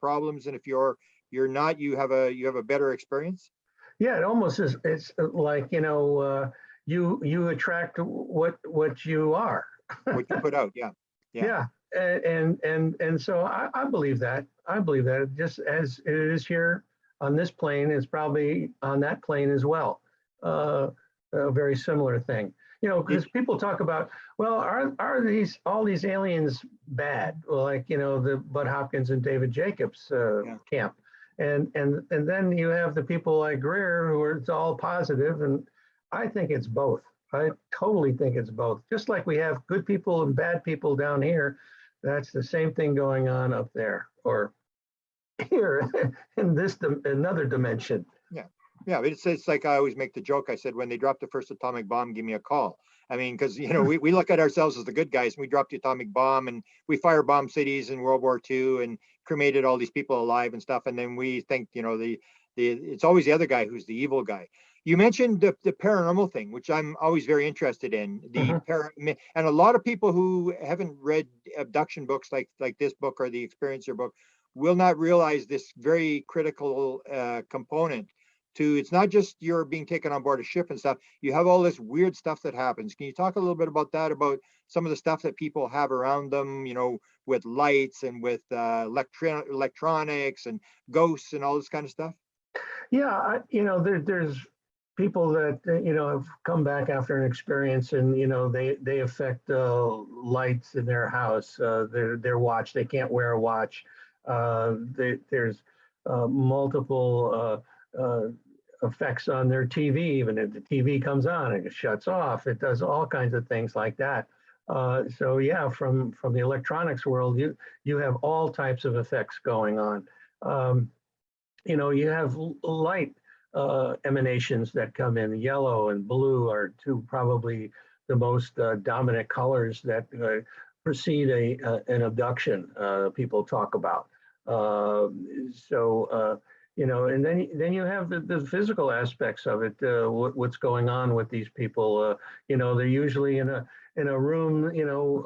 problems, and if you're not, you have a better experience? Yeah, it almost is. It's like, you attract what you are. What you put out, yeah. Yeah. Yeah, and so I believe that. I believe that just as it is here on this plane, it's probably on that plane as well. A very similar thing. Because people talk about, well, are these all these aliens bad? Well, like, the Bud Hopkins and David Jacobs Yeah. camp, and then you have the people like Greer who are, it's all positive, and I think it's both. I totally think it's both. Just like we have good people and bad people down here, that's the same thing going on up there or here in this another dimension. Yeah. Yeah. It's like I always make the joke. I said, when they drop the first atomic bomb, give me a call. I mean, because, we look at ourselves as the good guys, and we dropped the atomic bomb and we firebombed cities in World War II and cremated all these people alive and stuff. And then we think, it's always the other guy who's the evil guy. You mentioned the paranormal thing, which I'm always very interested in. Mhm. And a lot of people who haven't read abduction books like this book or the Experiencer book will not realize this very critical component to, it's not just you're being taken on board a ship and stuff. You have all this weird stuff that happens. Can you talk a little bit about that, about some of the stuff that people have around them, with lights and with electronics and ghosts and all this kind of stuff? Yeah, there's people that have come back after an experience, and they affect lights in their house, their watch. They can't wear a watch. There's multiple effects on their TV. Even if the TV comes on, it shuts off. It does all kinds of things like that. So yeah, from the electronics world, you have all types of effects going on. You have light emanations that come in. Yellow and blue are two probably the most dominant colors that precede an abduction. People talk about. And then you have the physical aspects of it. What's going on with these people? They're usually in a room,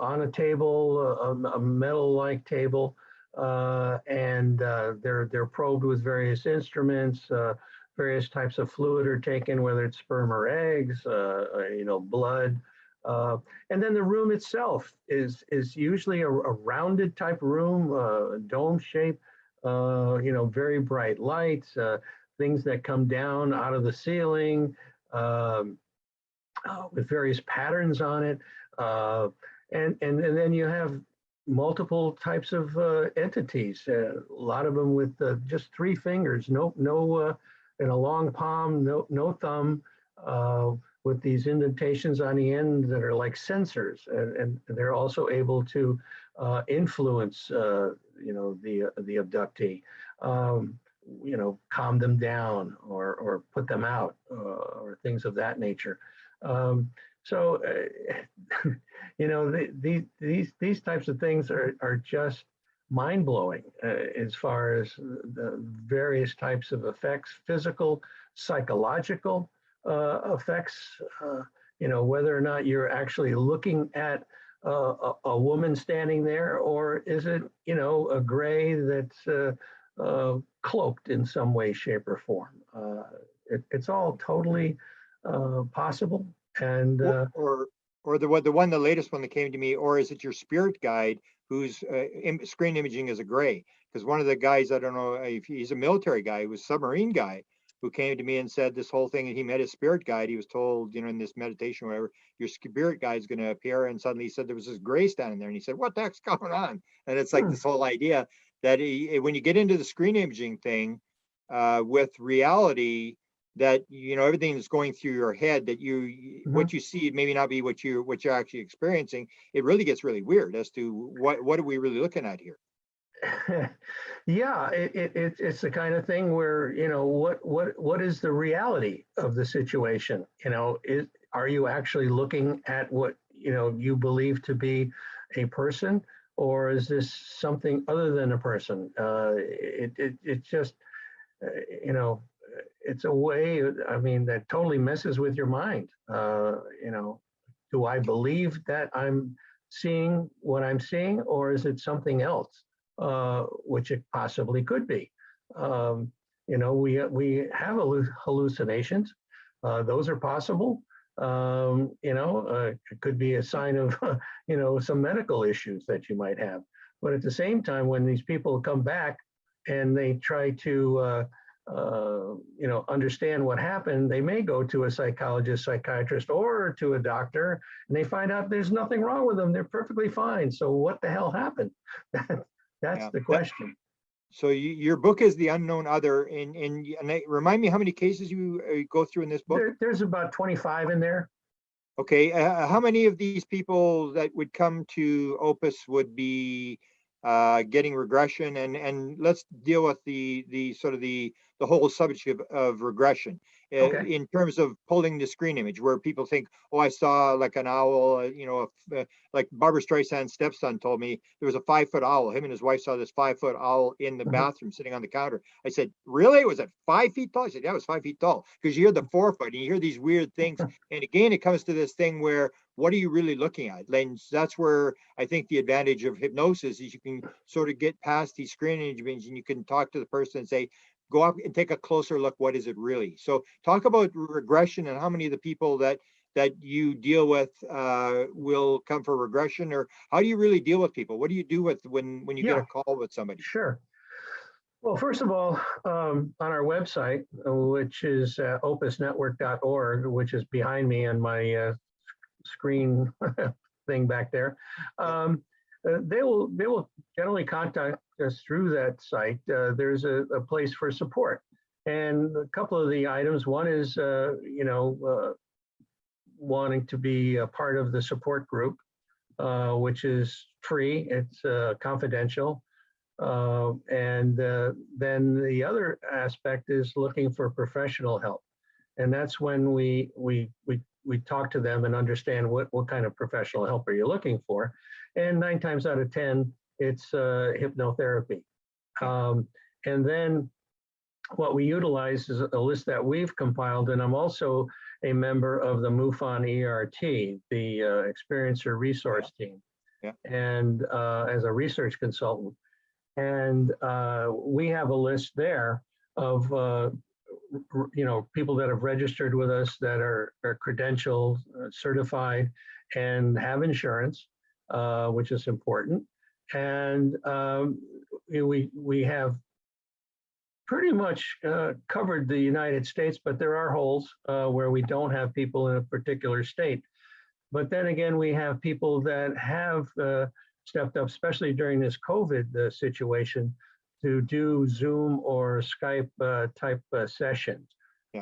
on a table, a metal-like table. And they're probed with various instruments. Various types of fluid are taken, whether it's sperm or eggs, blood. And then the room itself is usually a rounded type room, dome shape. Very bright lights, things that come down out of the ceiling, with various patterns on it. And then you have multiple types of entities. A lot of them with just three fingers, no, and a long palm, no thumb, with these indentations on the end that are like sensors, and they're also able to influence, the abductee, calm them down or put them out, or things of that nature. So, these types of things are just mind blowing, as far as the various types of effects, physical, psychological effects. Whether or not you're actually looking at a woman standing there, or is it, a gray that's cloaked in some way, shape, or form. It's all totally possible. And Or the latest one that came to me, or is it your spirit guide whose screen imaging is a gray? Because one of the guys, I don't know if he's a military guy, he was a submarine guy, who came to me and said this whole thing, and he met his spirit guide. He was told, in this meditation, or whatever, your spirit guide is going to appear. And suddenly he said there was this gray standing there, and he said, what the heck's going on? And it's like hmm, this whole idea that when you get into the screen imaging thing with reality, that everything is going through your head, that what you see maybe not be what you're actually experiencing. It really gets really weird as to what are we really looking at here. Yeah, it's the kind of thing where, what is the reality of the situation? Are you actually looking at what, you believe to be a person, or is this something other than a person? It just, uh, you know, it's a way, I mean, that totally messes with your mind. Do I believe that I'm seeing what I'm seeing, or is it something else, which it possibly could be? We have hallucinations. Those are possible. It could be a sign of, some medical issues that you might have. But at the same time, when these people come back and they try to understand what happened, they may go to a psychologist, psychiatrist, or to a doctor, and they find out there's nothing wrong with them. They're perfectly fine. So what the hell happened? That's Yeah. the question. So your book is The Unknown Other, and remind me how many cases you go through in this book? There's about 25 in there. Okay, how many of these people that would come to Opus would be getting regression? And let's deal with the sort of the whole subject of regression Okay. in terms of pulling the screen image, where people think, oh, I saw like an owl, like Barbara Streisand's stepson told me there was a 5-foot owl. Him and his wife saw this 5-foot owl in the bathroom sitting on the counter. I said, really? Was it 5 feet tall? He said, yeah, it was 5 feet tall, because you hear the 4-foot and you hear these weird things. And again, it comes to this thing where, what are you really looking at? And that's where I think the advantage of hypnosis is you can sort of get past these screen images, and you can talk to the person and say, go up and take a closer look. What is it really? So talk about regression, and how many of the people that you deal with will come for regression, or how do you really deal with people? What do you do with when you get Yeah, a call with somebody? sure. Well, first of all, on our website, which is opusnetwork.org, which is behind me on my screen thing back there, they will generally contact us through that site. There's a place for support, and a couple of the items. One is wanting to be a part of the support group, which is free. It's confidential. And then the other aspect is looking for professional help, and that's when we talk to them and understand what kind of professional help are you looking for, and 9 times out of 10 it's hypnotherapy. And then what we utilize is a list that we've compiled, and I'm also a member of the MUFON ERT, the Experiencer Resource Team, and as a research consultant. And we have a list there of people that have registered with us that are credentialed, certified, and have insurance, which is important. And we have pretty much covered the United States, but there are holes where we don't have people in a particular state. But then again, we have people that have stepped up, especially during this COVID situation, to do Zoom or Skype type sessions.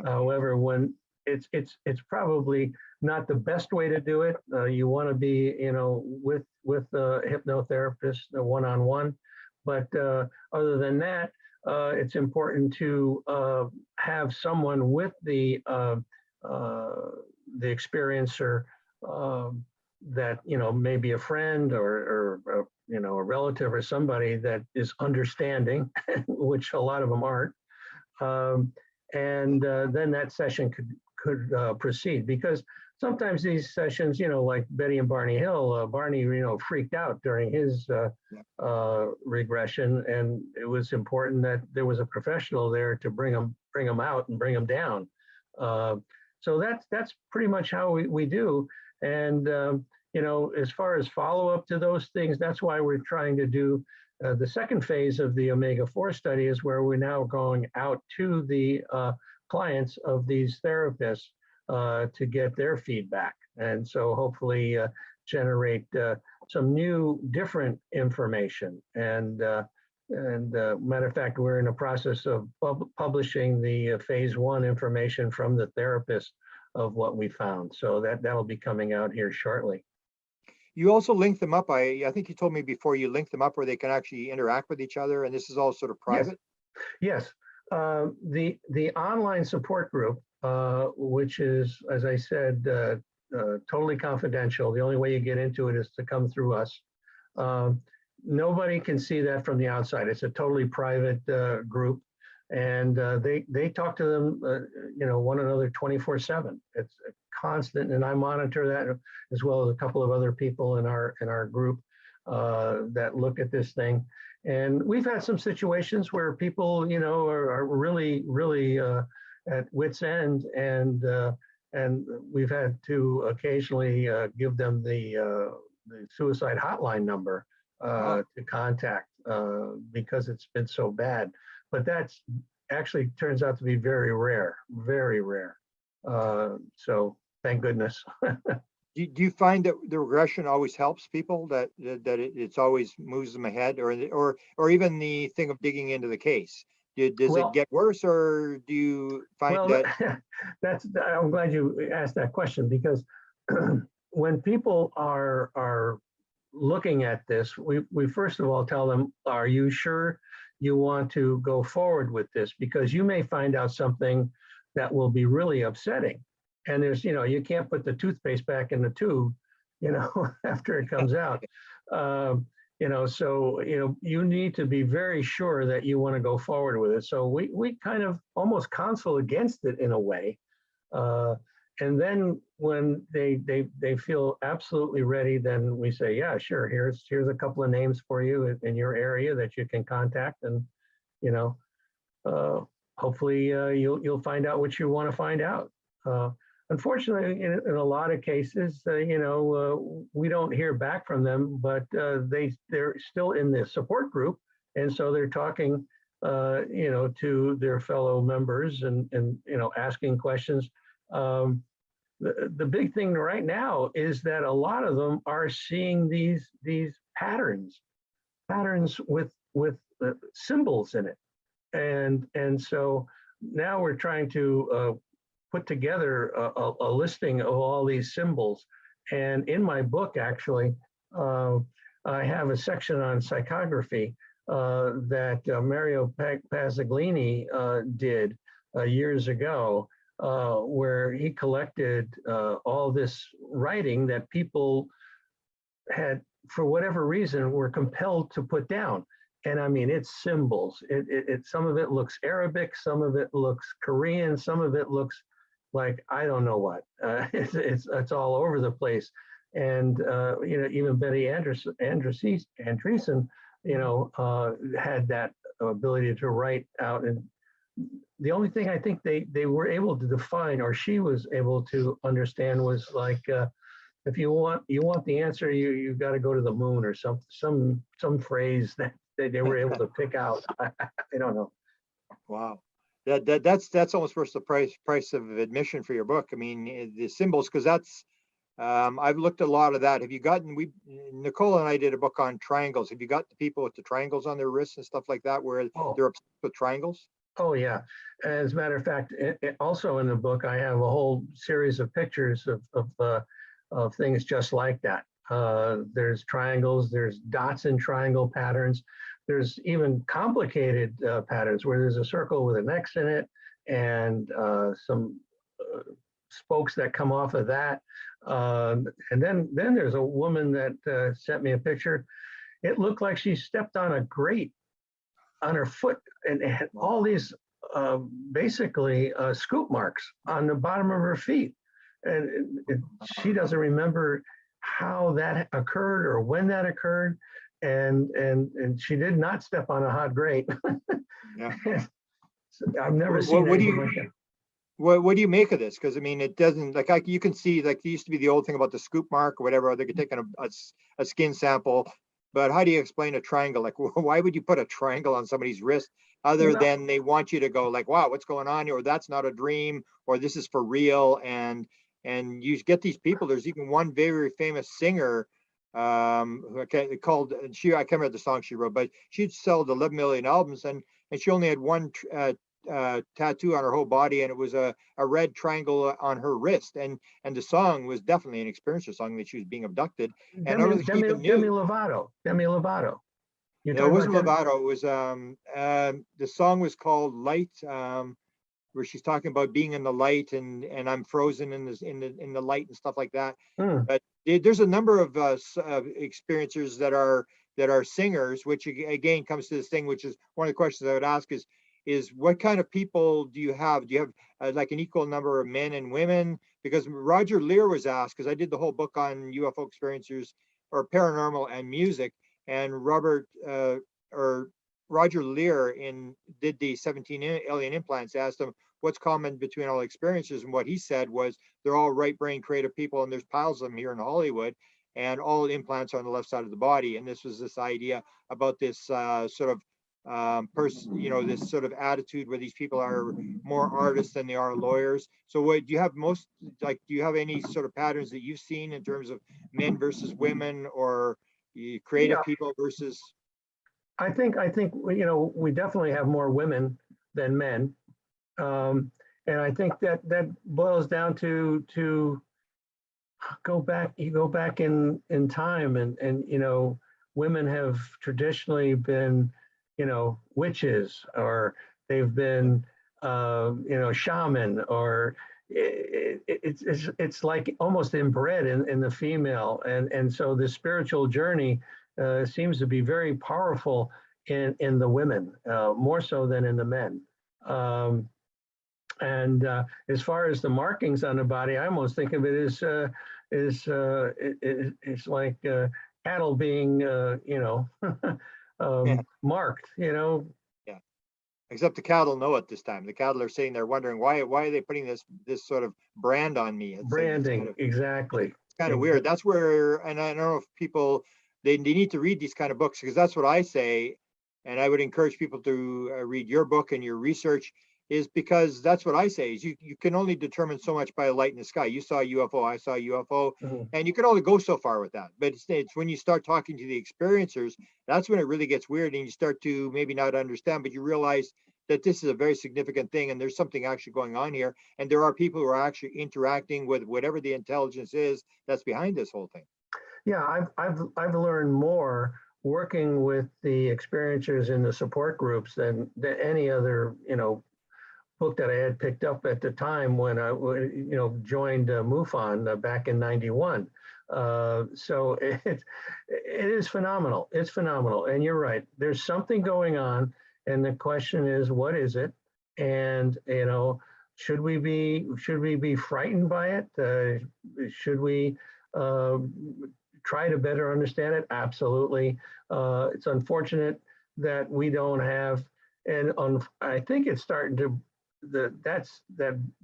However, when it's probably not the best way to do it. You want to be, with a hypnotherapist one-on-one. But other than that, it's important to have someone with the experiencer, that maybe a friend or a relative or somebody that is understanding, which a lot of them aren't. And then that session could proceed, because sometimes these sessions, like Betty and Barney Hill, Barney, freaked out during his regression, and it was important that there was a professional there to bring them out and bring them down. So that's pretty much how we do. And as far as follow up to those things, that's why we're trying to do the second phase of the Omega-4 study, is where we're now going out to the clients of these therapists to get their feedback, and so hopefully generate some new, different information. And And matter of fact, we're in the process of publishing the phase 1 information from the therapist of what we found. So that'll be coming out here shortly. You also link them up. I think you told me before, you link them up where they can actually interact with each other, and this is all sort of private. Yes. The online support group, which is, as I said, totally confidential. The only way you get into it is to come through us. Nobody can see that from the outside. It's a totally private group, and they talk to them, one another 24/7. It's constant, and I monitor that as well as a couple of other people in our group that look at this thing. And we've had some situations where people, are really, really at wit's end, and we've had to occasionally give them the suicide hotline number to contact because it's been so bad. But that's actually turns out to be very rare, very rare. So thank goodness. Do you find that the regression always helps people, that it's always moves them ahead, or even the thing of digging into the case? Does it get worse, or do you find that? I'm glad you asked that question, because when people are looking at this, we first of all tell them, are you sure you want to go forward with this? Because you may find out something that will be really upsetting. And there's, you can't put the toothpaste back in the tube, after it comes out. So, you need to be very sure that you want to go forward with it. So we kind of almost counsel against it in a way. And then when they feel absolutely ready, then we say, yeah, sure, here's a couple of names for you in your area that you can contact, and hopefully you'll find out what you want to find out. Unfortunately, in a lot of cases, we don't hear back from them, but they're still in the support group, and so they're talking, to their fellow members and asking questions. The big thing right now is that a lot of them are seeing these patterns with symbols in it, and so now we're trying to put together a listing of all these symbols. And in my book, actually, I have a section on psychography that Mario Pasaglini did years ago, where he collected all this writing that people had, for whatever reason, were compelled to put down. And I mean, it's symbols. Some of it looks Arabic, some of it looks Korean, some of it looks like I don't know what. It's all over the place. And even Betty Andreessen, had that ability to write out. And the only thing I think they were able to define, or she was able to understand, was like, if you want the answer, you've got to go to the moon, or some phrase that they were able to pick out. I don't know. Wow. That's almost worth the price of admission for your book. I mean, the symbols, because that's I've looked at a lot of that. Have you gotten, Nicole and I did a book on triangles. Have you got the people with the triangles on their wrists and stuff like that, where they're obsessed with triangles? Oh yeah. As a matter of fact, also in the book, I have a whole series of pictures of things just like that. There's triangles, there's dots and triangle patterns. There's even complicated patterns where there's a circle with an X in it, and some spokes that come off of that. And then there's a woman that sent me a picture. It looked like she stepped on a grate on her foot, and it had all these basically scoop marks on the bottom of her feet. And she doesn't remember how that occurred or when that occurred. And she did not step on a hot grate. Yeah. I've never seen anything like that. What do you make of this? Because I mean, it doesn't, like, you can see, like, there used to be the old thing about the scoop mark or whatever. They could take a skin sample, but how do you explain a triangle? Like, why would you put a triangle on somebody's wrist other than they want you to go like, wow, what's going on here? Or that's not a dream, or this is for real. And you get these people. There's even one very famous singer called, I can't remember the song she wrote, but she'd sold 11 million albums, and she only had one tattoo on her whole body, and it was a red triangle on her wrist, and the song was definitely an experiencer song that she was being abducted, and I don't think she even Demi knew. Lovato. Demi Lovato. You're No, it talking about wasn't Lovato. It was the song was called Light, where she's talking about being in the light, and I'm frozen in this in the light and stuff like that. Hmm. But there's a number of experiencers that are singers, which again comes to this thing, which is one of the questions I would ask is what kind of people do you have? Do you have like an equal number of men and women? Because Roger Lear was asked, because I did the whole book on UFO experiencers or paranormal and music, and Roger Lear did the 17 alien implants, asked him what's common between all experiences, and what he said was they're all right brain creative people, and there's piles of them here in Hollywood, and all implants are on the left side of the body. And this was this idea about this sort of person, this sort of attitude where these people are more artists than they are lawyers. So what do you have do you have any sort of patterns that you've seen in terms of men versus women, or creative Yeah, people versus? I think we definitely have more women than men, um, and I think that boils down to go back. You go back in time, and women have traditionally been witches, or they've been shaman, or it's like almost inbred in the female, and so the spiritual journey seems to be very powerful in the women, more so than in the men. Um, and as far as the markings on the body, I almost think of it it's like cattle being Yeah, marked. yeah. Except the cattle know it this time. The cattle are sitting there wondering why are they putting this sort of brand on me? It's like Branding, exactly. it's kind of weird. That's where, and I don't know if people they need to read these kind of books, because that's what I say, and I would encourage people to read your book and your research, is because that's what I say is you can only determine so much by a light in the sky. You saw a UFO, I saw a UFO, Mhm. and you can only go so far with that. But it's when you start talking to the experiencers, that's when it really gets weird, and you start to maybe not understand, but you realize that this is a very significant thing, and there's something actually going on here, and there are people who are actually interacting with whatever the intelligence is that's behind this whole thing. Yeah, I've learned more working with the experiencers in the support groups than any other book that I had picked up at the time when I joined MUFON back in '91. So it is phenomenal. It's phenomenal, and you're right. There's something going on, and the question is, what is it? And should we be frightened by it? Should we uh, try to better understand it? Absolutely. It's unfortunate that we don't have, and I think it's starting to that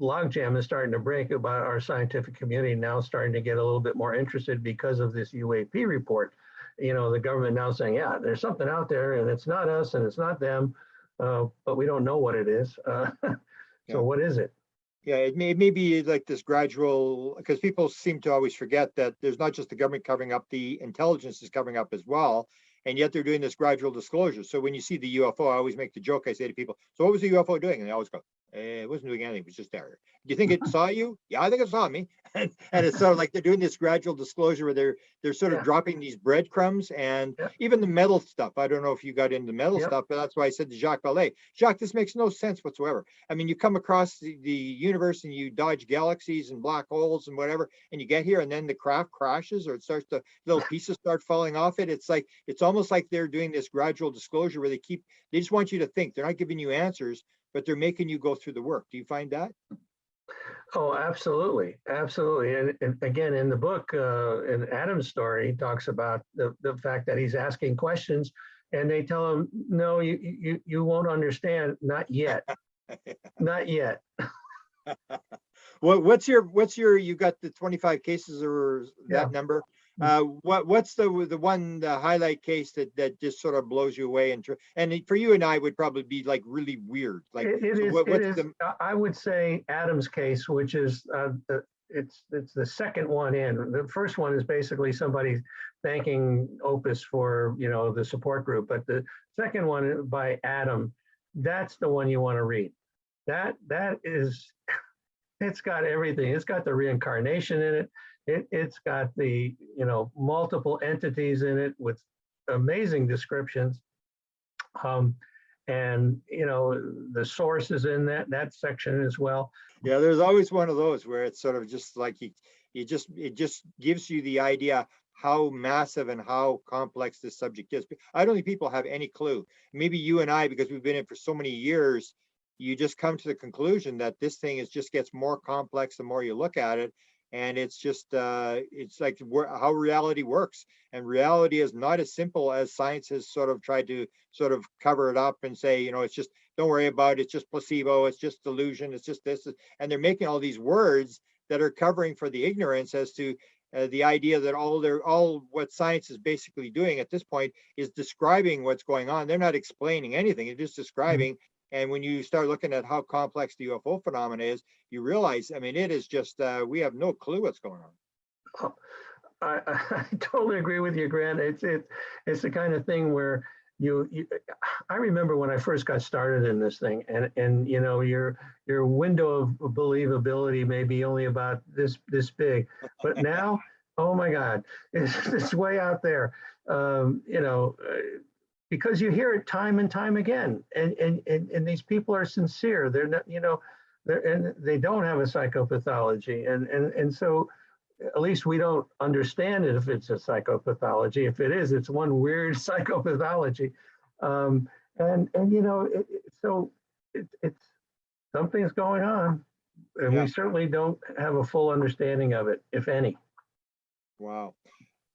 logjam is starting to break about our scientific community now starting to get a little bit more interested because of this UAP report. The government now saying, yeah, there's something out there, and it's not us and it's not them, but we don't know what it is. So Yeah. what is it? Yeah, it may be like this gradual, because people seem to always forget that there's not just the government covering up, the intelligence is covering up as well. And yet they're doing this gradual disclosure. So when you see the UFO, I always make the joke, I say to people, so what was the UFO doing? And they always go, it wasn't doing anything, it was just there. Do you think it saw you? Yeah, I think it saw me. And it's sort of like they're doing this gradual disclosure where they're sort of Yeah. dropping these breadcrumbs, and Yep. even the metal stuff. I don't know if you got into metal Yep. stuff, but that's why I said to Jacques Vallée, Jacques, this makes no sense whatsoever. I mean, you come across the universe and you dodge galaxies and black holes and whatever, and you get here, and then the craft crashes, or it starts to little pieces start falling off it. It's almost like they're doing this gradual disclosure where they just want you to think. They're not giving you answers, but they're making you go through the work. Do you find that? Oh, absolutely, absolutely. And again, in the book, in Adam's story, he talks about the fact that he's asking questions, and they tell him, "No, you won't understand, not yet, not yet." What's your you got the 25 cases or Yeah. that number? What's the one, the highlight case that just sort of blows you away, and for you and I would probably be like really weird. Like, It so is. It what's is. the? I would say Adam's case, which is it's the second one in. The first one is basically somebody thanking Opus for, you know, the support group, but the second one by Adam, that's the one you want to read. That is, it's got everything. It's got the reincarnation in it. It's got the, you know, multiple entities in it with amazing descriptions. And you know, the sources in that section as well. Yeah, there's always one of those where it's sort of just like it just gives you the idea how massive and how complex this subject is. I don't think people have any clue. Maybe you and I, because we've been in for so many years, you just come to the conclusion that this thing is just gets more complex the more you look at it. And it's just it's like how reality works. And reality is not as simple as science has sort of tried to sort of cover it up and say, you know, it's just, don't worry about it, it's just placebo, it's just delusion, it's just this. And they're making all these words that are covering for the ignorance as to the idea that all what science is basically doing at this point is describing what's going on. They're not explaining anything, they're just describing. And when you start looking at how complex the UFO phenomena is, you realize, I mean, it is just, we have no clue what's going on. I totally agree with you, Grant. It's the kind of thing where I remember when I first got started in this thing, and you know, your window of believability may be only about this big, but now, oh my God, it's way out there. You know, because you hear it time and time again, and these people are sincere. They're not, you know, and they don't have a psychopathology, and so at least we don't understand it if it's a psychopathology. If it is, it's one weird psychopathology. And you know, it's something's going on, and Yeah. we certainly don't have a full understanding of it, if any. Wow.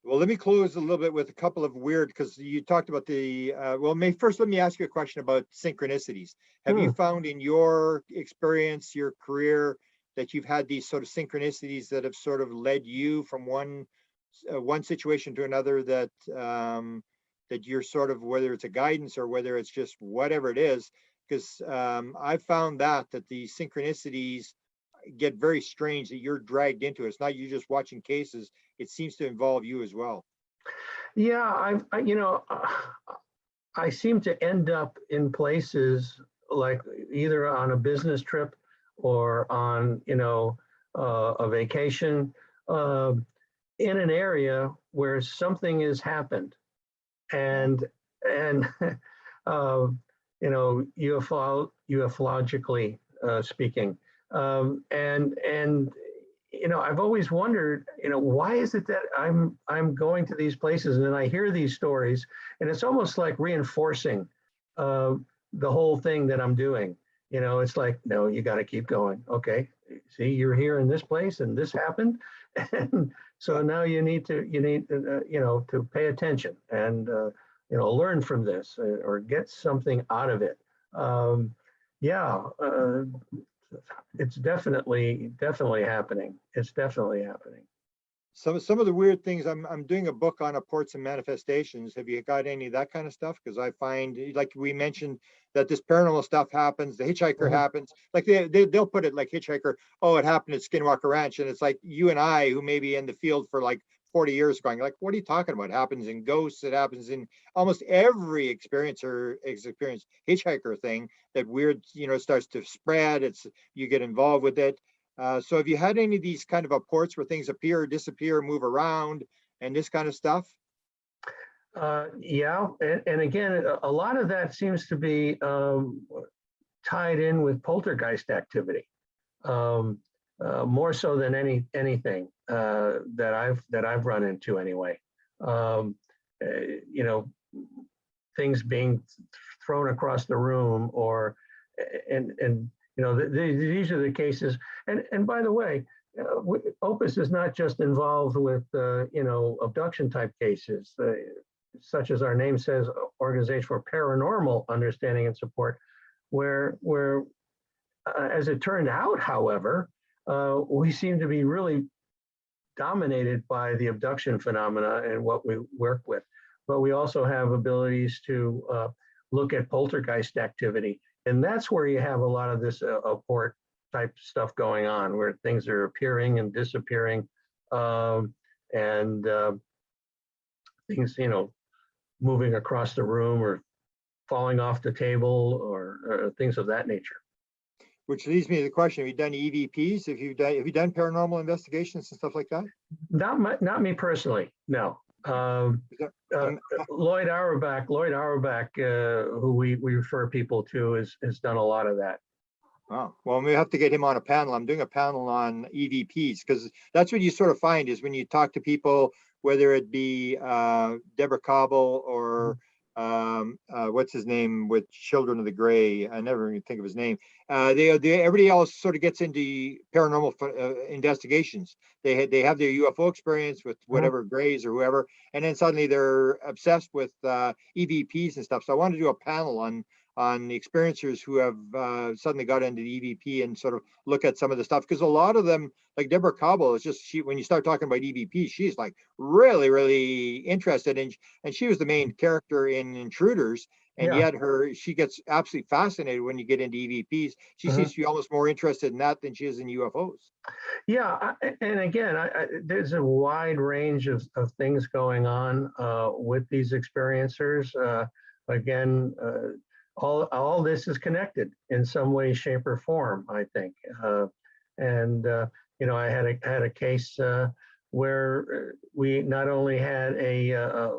Well, let me close a little bit with a couple of weird, because you talked about the, well, first, let me ask you a question about synchronicities. Have you found in your experience, your career, that you've had these sort of synchronicities that have sort of led you from one situation to another, that that you're sort of, whether it's a guidance or whether it's just whatever it is? Because I've found that the synchronicities get very strange, that you're dragged into it. It's not you just watching cases, it seems to involve you as well. Yeah, you know, I seem to end up in places like either on a business trip or on, you know, a vacation, in an area where something has happened, and uh, you know, ufologically speaking, and you know, I've always wondered, you know, why is it that I'm going to these places and then I hear these stories, and it's almost like reinforcing the whole thing that I'm doing. You know, it's like, no, you got to keep going. Okay, see, you're here in this place and this happened, and so now you need to you know, to pay attention and you know, learn from this, or get something out of it. Yeah, it's definitely happening. It's definitely happening. Some of the weird things, I'm doing a book on apports and manifestations. Have you got any of that kind of stuff? Because I find, like we mentioned, that this paranormal stuff happens, the hitchhiker happens, like they'll put it like hitchhiker, oh, it happened at Skinwalker Ranch. And it's like you and I, who may be in the field for like 40 years, going like, what are you talking about? It happens in ghosts, it happens in almost every experiencer experience hitchhiker thing. That weird, you know, starts to spread, it's, you get involved with it. So have you had any of these kind of apports where things appear, disappear, move around, and this kind of stuff? Yeah, and again, a lot of that seems to be tied in with poltergeist activity, more so than anything that I've run into anyway. You know, things being thrown across the room, or and you know, these are the cases. And by the way, Opus is not just involved with you know, abduction type cases, such as our name says, Organization for Paranormal Understanding and Support, where as it turned out, however, we seem to be really dominated by the abduction phenomena and what we work with. But we also have abilities to look at poltergeist activity. And that's where you have a lot of this apport type stuff going on, where things are appearing and disappearing, and things, moving across the room or falling off the table, or things of that nature. Which leads me to the question: have you done EVPs? Have you done paranormal investigations and stuff like that? Not me personally, no. Lloyd Auerbach, who we refer people to, has done a lot of that. Oh, well, we have to get him on a panel. I'm doing a panel on EVPs, because that's what you sort of find is when you talk to people, whether it be Deborah Cobble or what's his name with Children of the Gray. I never even think of his name. Everybody else sort of gets into paranormal investigations. They have their UFO experience with whatever Grays or whoever, and then suddenly they're obsessed with EVPs and stuff. So I want to do a panel on the experiencers who have suddenly got into the EVP and sort of look at some of the stuff, because a lot of them, like Deborah Cobble, is just when you start talking about EVP, she's like really interested, and she was the main character in Intruders, and yet she gets absolutely fascinated when you get into EVPs. She seems to be almost more interested in that than she is in UFOs. Yeah, and again, there's a wide range of things going on with these experiencers. Again, all this is connected in some way, shape, or form, I think. I had a case where we not only had a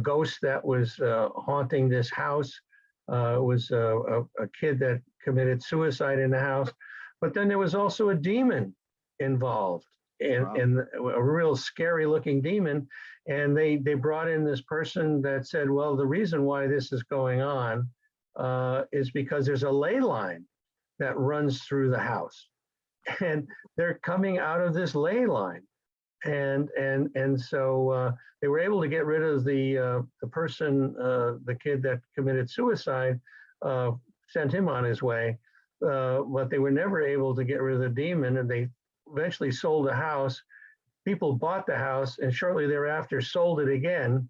ghost that was haunting this house. It was a kid that committed suicide in the house, but then there was also a demon involved, and a real scary looking demon. And they brought in this person that said, well, the reason why this is going on is because there's a ley line that runs through the house, and they're coming out of this ley line. And so they were able to get rid of the person, the kid that committed suicide, sent him on his way, but they were never able to get rid of the demon, and they eventually sold the house. People bought the house and shortly thereafter sold it again,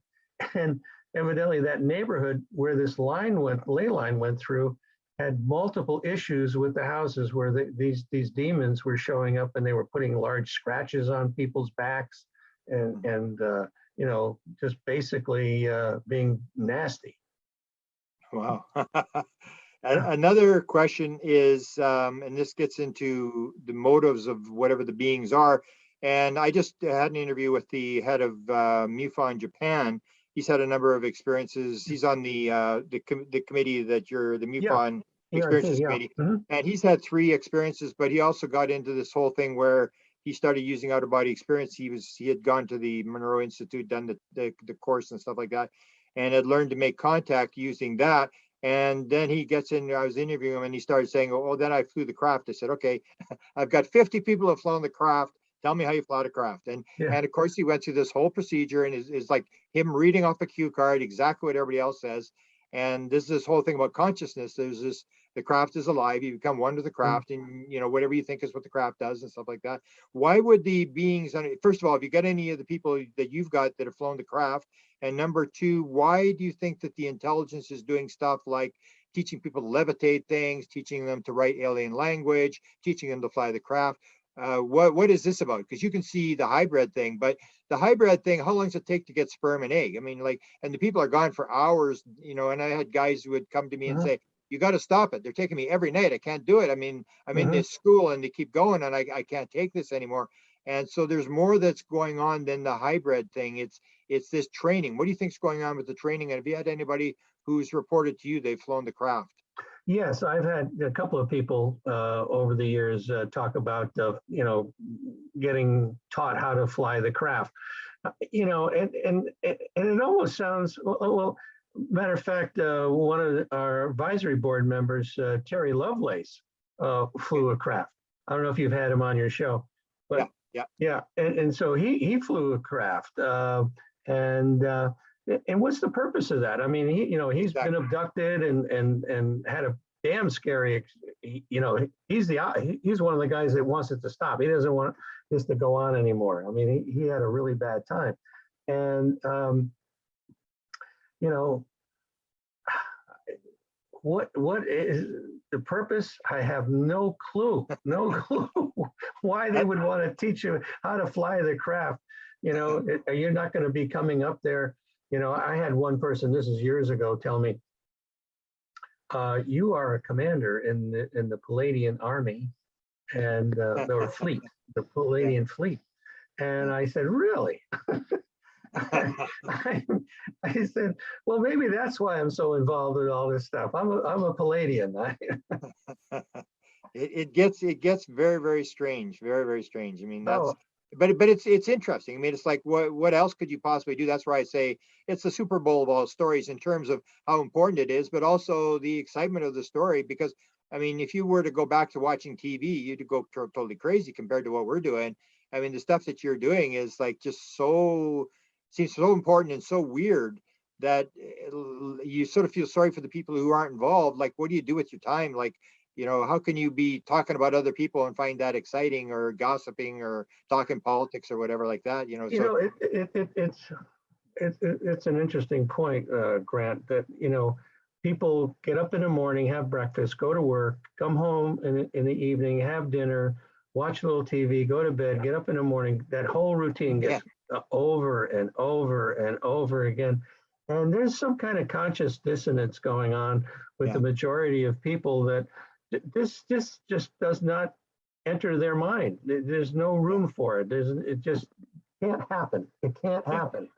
and evidently that neighborhood where this ley line went through had multiple issues with the houses, where these demons were showing up, and they were putting large scratches on people's backs, and just basically being nasty. Wow. Another question is, and this gets into the motives of whatever the beings are. And I just had an interview with the head of MUFON Japan. He's had a number of experiences. He's on the committee that you're the MUFON Experiences Committee, and he's had 3 experiences. But he also got into this whole thing where he started using out of body experience. He had gone to the Monroe Institute, done the course and stuff like that, and had learned to make contact using that. And then he gets in. I was interviewing him, and he started saying, "Oh, then I flew the craft." I said, "Okay, I've got 50 people who have flown the craft. Tell me how you fly the craft." And of course he went through this whole procedure, and is like him reading off a cue card exactly what everybody else says. And this whole thing about consciousness. There's this: the craft is alive. You become one with the craft, and whatever you think is what the craft does and stuff like that. Why would the beings? First of all, have you got any of the people that you've got that have flown the craft? And number 2, why do you think that the intelligence is doing stuff like teaching people to levitate things, teaching them to write alien language, teaching them to fly the craft? What is this about? Because you can see the hybrid thing, but the hybrid thing, how long does it take to get sperm and egg? I mean, and the people are gone for hours, and I had guys who would come to me and say, "You got to stop it. They're taking me every night. I can't do it. I mean, I'm in this school and they keep going, and I can't take this anymore." And so there's more that's going on than the hybrid thing. It's this training. What do you think's going on with the training? And have you had anybody who's reported to you they've flown the craft? Yes, I've had a couple of people over the years talk about getting taught how to fly the craft. And it almost sounds well. Matter of fact, one of our advisory board members, Terry Lovelace, flew a craft. I don't know if you've had him on your show, but and so he flew a craft. And what's the purpose of that? I mean, he's been abducted and had a damn scary. He's one of the guys that wants it to stop. He doesn't want this to go on anymore. I mean, he had a really bad time, and what is the purpose? I have no clue, no clue why they would want to teach you how to fly the craft. You're not going to be coming up there. I had one person, this is years ago, tell me, you are a commander in the Palladian army and the fleet, the Yeah. Palladian fleet. And I said, really? I, I said, well, maybe that's why I'm so involved in all this stuff. I'm a Palladian. It gets very, very strange, very, very strange. I mean, that's, Oh, but it's interesting. I mean, it's like, what else could you possibly do? That's why I say it's the Super Bowl of all stories in terms of how important it is, but also the excitement of the story. Because I mean, if you were to go back to watching TV, you'd go totally crazy compared to what we're doing. I mean, the stuff that you're doing is like just so, seems so important and so weird that you sort of feel sorry for the people who aren't involved. Like, what do you do with your time? Like, how can you be talking about other people and find that exciting, or gossiping or talking politics or whatever like that? So it's an interesting point, Grant, that, people get up in the morning, have breakfast, go to work, come home in the evening, have dinner, watch a little TV, go to bed, get up in the morning. That whole routine yeah, gets over and over and over again. And there's some kind of conscious dissonance going on with yeah, the majority of people that this just does not enter their mind. There's no yeah, room for it. It just can't happen. It can't yeah, happen.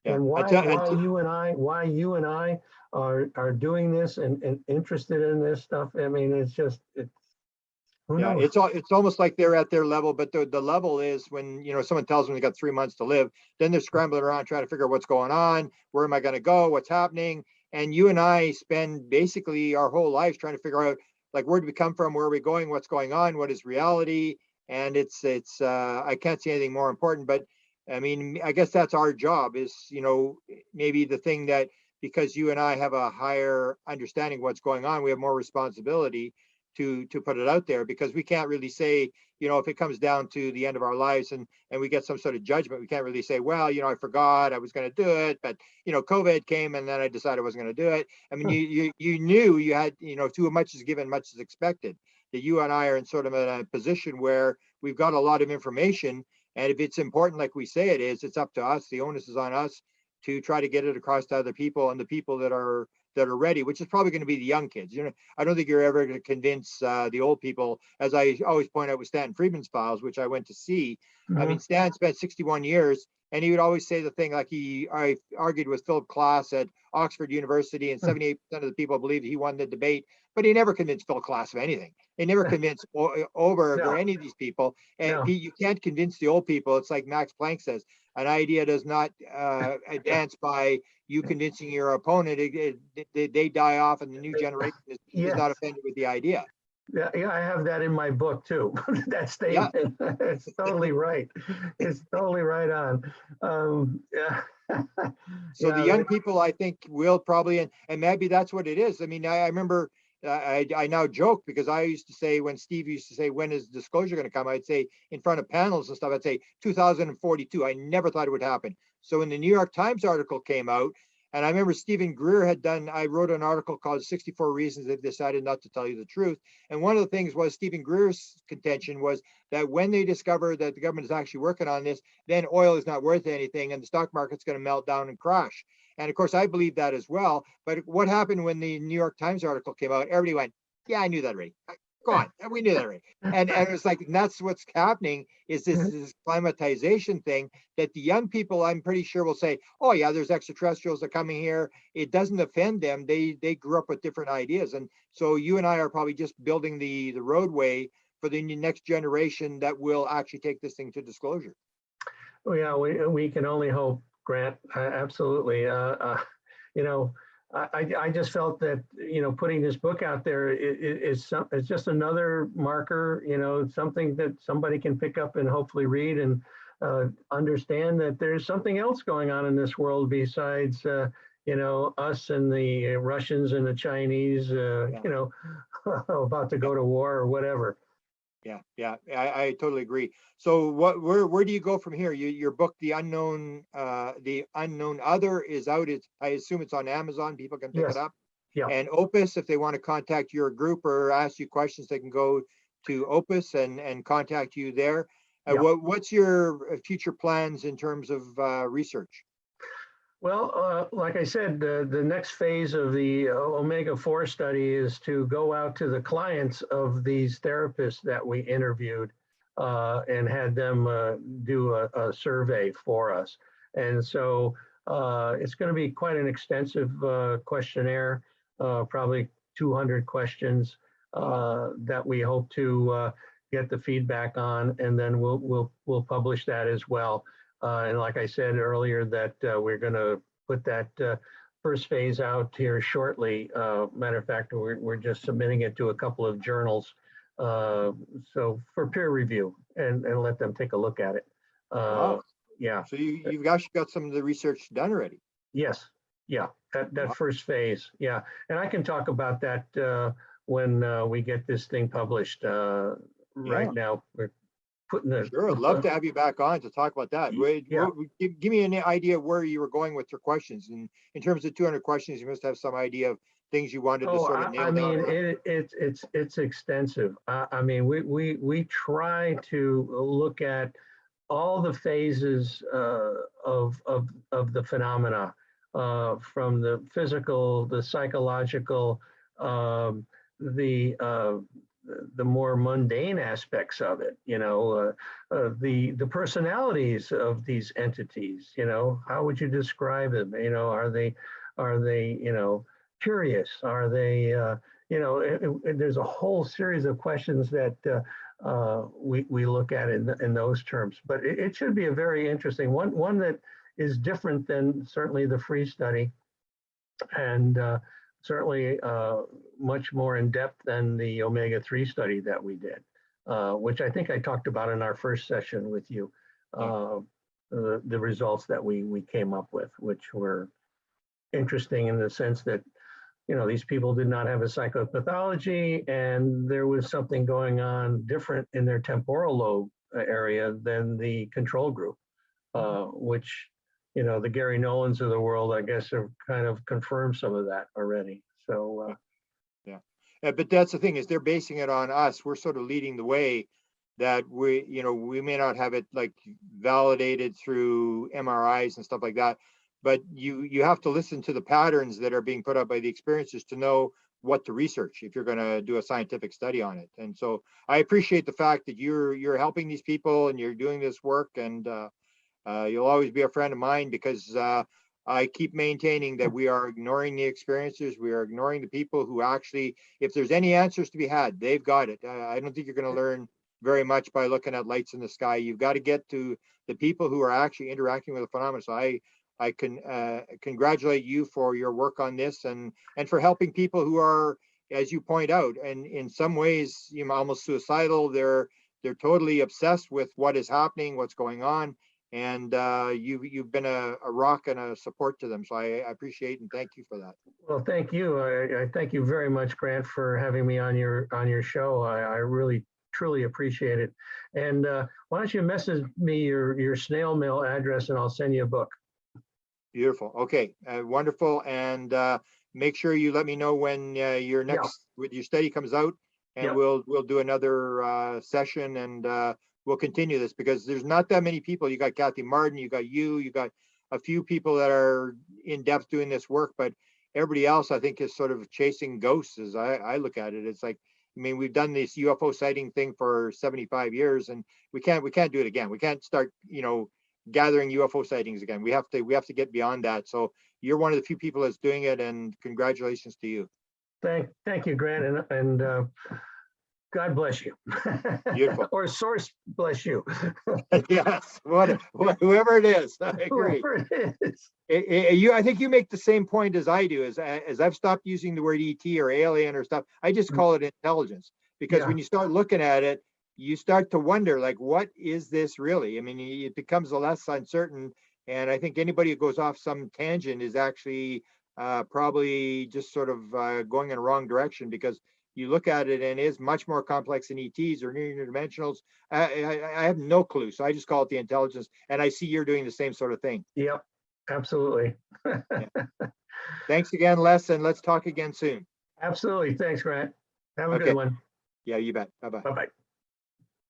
yeah. And I why you and I are doing this and interested in this stuff. I mean, it's who Yeah, knows? it's almost like they're at their level, but the level is when someone tells them they got 3 months to live, then they're scrambling around trying to figure out what's going on, where am I going to go, what's happening, and you and I spend basically our whole lives trying to figure out, like, where do we come from, where are we going, what's going on, what is reality, and it's I can't see anything more important, but I mean, I guess that's our job is maybe the thing that, because you and I have a higher understanding of what's going on, we have more responsibility to put it out there, because we can't really say, if it comes down to the end of our lives and we get some sort of judgment, we can't really say, well, I forgot I was going to do it, but COVID came and then I decided I wasn't going to do it. I mean, you knew you had, too much is given, much is expected. That you and I are in sort of a position where we've got a lot of information, and if it's important like we say it is, it's up to us. The onus is on us to try to get it across to other people, and the people that are ready, which is probably going to be the young kids. I don't think you're ever going to convince the old people, as I always point out with Stanton Friedman's files, which I went to see. I mean, Mhm. Stan spent 61 years, and he would always say the thing, like I argued with Philip Klass at Oxford University, and 78% of the people believed he won the debate, but he never convinced Phil Klass of anything. He never convinced Oberg or No, any of these people. And no. you can't convince the old people. It's like Max Planck says, an idea does not advance by you convincing your opponent. They die off, and the new generation is not Yes. offended with the idea. Yeah, yeah, I have that in my book too. That Yeah. statement. It's totally right. It's totally right on. Yeah. So the Yeah. young people, I think, will probably, and maybe that's what it is. I mean, I remember, I now joke, because I used to say, when Steve used to say, when is disclosure going to come? I'd say, in front of panels and stuff, I'd say 2042. I never thought it would happen. So when the New York Times article came out, and I remember Stephen Greer I wrote an article called 64 Reasons They've Decided Not to Tell You the Truth. And one of the things was, Stephen Greer's contention was that when they discover that the government is actually working on this, then oil is not worth anything and the stock market's going to melt down and crash. And of course, I believe that as well. But what happened when the New York Times article came out? Everybody went, yeah, I knew that already. Go on. We knew that already. And it was like, and that's what's happening, is this climatization thing, that the young people, I'm pretty sure, will say, oh yeah, there's extraterrestrials that are coming here. It doesn't offend them. They grew up with different ideas. And so you and I are probably just building the roadway for the next generation that will actually take this thing to disclosure. Oh, yeah, we can only hope, Grant. Absolutely. You know, I just felt that, putting this book out there it's just another marker, something that somebody can pick up and hopefully read and understand that there's something else going on in this world besides, us and the Russians and the Chinese, Yeah. about to go to war or whatever. Yeah. I totally agree. So where do you go from here? Your book, The Unknown Other, is out. I assume it's on Amazon. People can pick it Yes. up. Yeah. And Opus, if they want to contact your group or ask you questions, they can go to Opus and contact you there. Yeah. What's your future plans in terms of research? Well, like I said, the next phase of the omega-4 study is to go out to the clients of these therapists that we interviewed and had them do a survey for us. And so it's going to be quite an extensive questionnaire, probably 200 questions that we hope to get the feedback on, and then we'll publish that as well. And like I said earlier, that we're going to put that first phase out here shortly. Matter of fact, we're just submitting it to a couple of journals, so for peer review and let them take a look at it. Wow. Yeah. So you've actually got some of the research done already. Yes. Yeah. That Wow. first phase. Yeah. And I can talk about that when we get this thing published. Right now, we're putting the. Sure, I'd love to have you back on to talk about that. Yeah. Give me an idea of where you were going with your questions. And in terms of 200 questions, you must have some idea of things you wanted to sort of nail I mean, down. it's extensive. I mean, we try to look at all the phases of the phenomena, from the physical, the psychological, the more mundane aspects of it, the personalities of these entities, how would you describe them? Are they, curious? Are they, there's a whole series of questions that we look at in those terms. But it should be a very interesting one that is different than certainly the free study, and certainly much more in depth than the omega-3 study that we did, which I think I talked about in our first session with you, the results that we came up with, which were interesting in the sense that, these people did not have a psychopathology, and there was something going on different in their temporal lobe area than the control group, which, the Gary Nolans of the world, I guess, have kind of confirmed some of that already. So, Yeah. But that's the thing, is they're basing it on us. We're sort of leading the way, that we may not have it like validated through MRIs and stuff like that, but you have to listen to the patterns that are being put up by the experiences to know what to research if you're going to do a scientific study on it. And so I appreciate the fact that you're helping these people and you're doing this work, and you'll always be a friend of mine, because I keep maintaining that we are ignoring the experiencers. We are ignoring the people who actually, if there's any answers to be had, they've got it. I don't think you're going to learn very much by looking at lights in the sky. You've got to get to the people who are actually interacting with the phenomena. So I can congratulate you for your work on this, and for helping people who are, as you point out, and in some ways, almost suicidal. They're totally obsessed with what is happening, what's going on, and you've been a rock and a support to them. So I appreciate and thank you for that. well, thank you. I thank you very much, Grant, for having me on your show. I really truly appreciate it. And why don't you message me your snail mail address, and I'll send you a book. Beautiful. Okay, wonderful. And make sure you let me know when your next with your study comes out, and Yep. we'll do another session, and we'll continue this, because there's not that many people. You got Kathy Martin, you got you got a few people that are in depth doing this work, but everybody else, I think, is sort of chasing ghosts. As I look at it, it's like, I mean, we've done this UFO sighting thing for 75 years, and we can't do it again. We can't start, gathering UFO sightings again. We have to get beyond that. So you're one of the few people that's doing it, and congratulations to you. Thank you, Grant, and God bless you. Beautiful. Or source bless you. Yes, whoever it is. I agree. Whoever it is. I think you make the same point as I do. As I've stopped using the word ET or alien or stuff, I just call it intelligence, because when you start looking at it, you start to wonder, like, what is this really? I mean, it becomes less uncertain. And I think anybody who goes off some tangent is actually probably just sort of going in a wrong direction, because you look at it and it is much more complex than ETs or near dimensionals. I have no clue. So I just call it the intelligence. And I see you're doing the same sort of thing. Yep, absolutely. Yeah. Thanks again, Les, and let's talk again soon. Absolutely. Thanks, Grant. Have a Okay. good one. Yeah, you bet. Bye-bye. Bye-bye.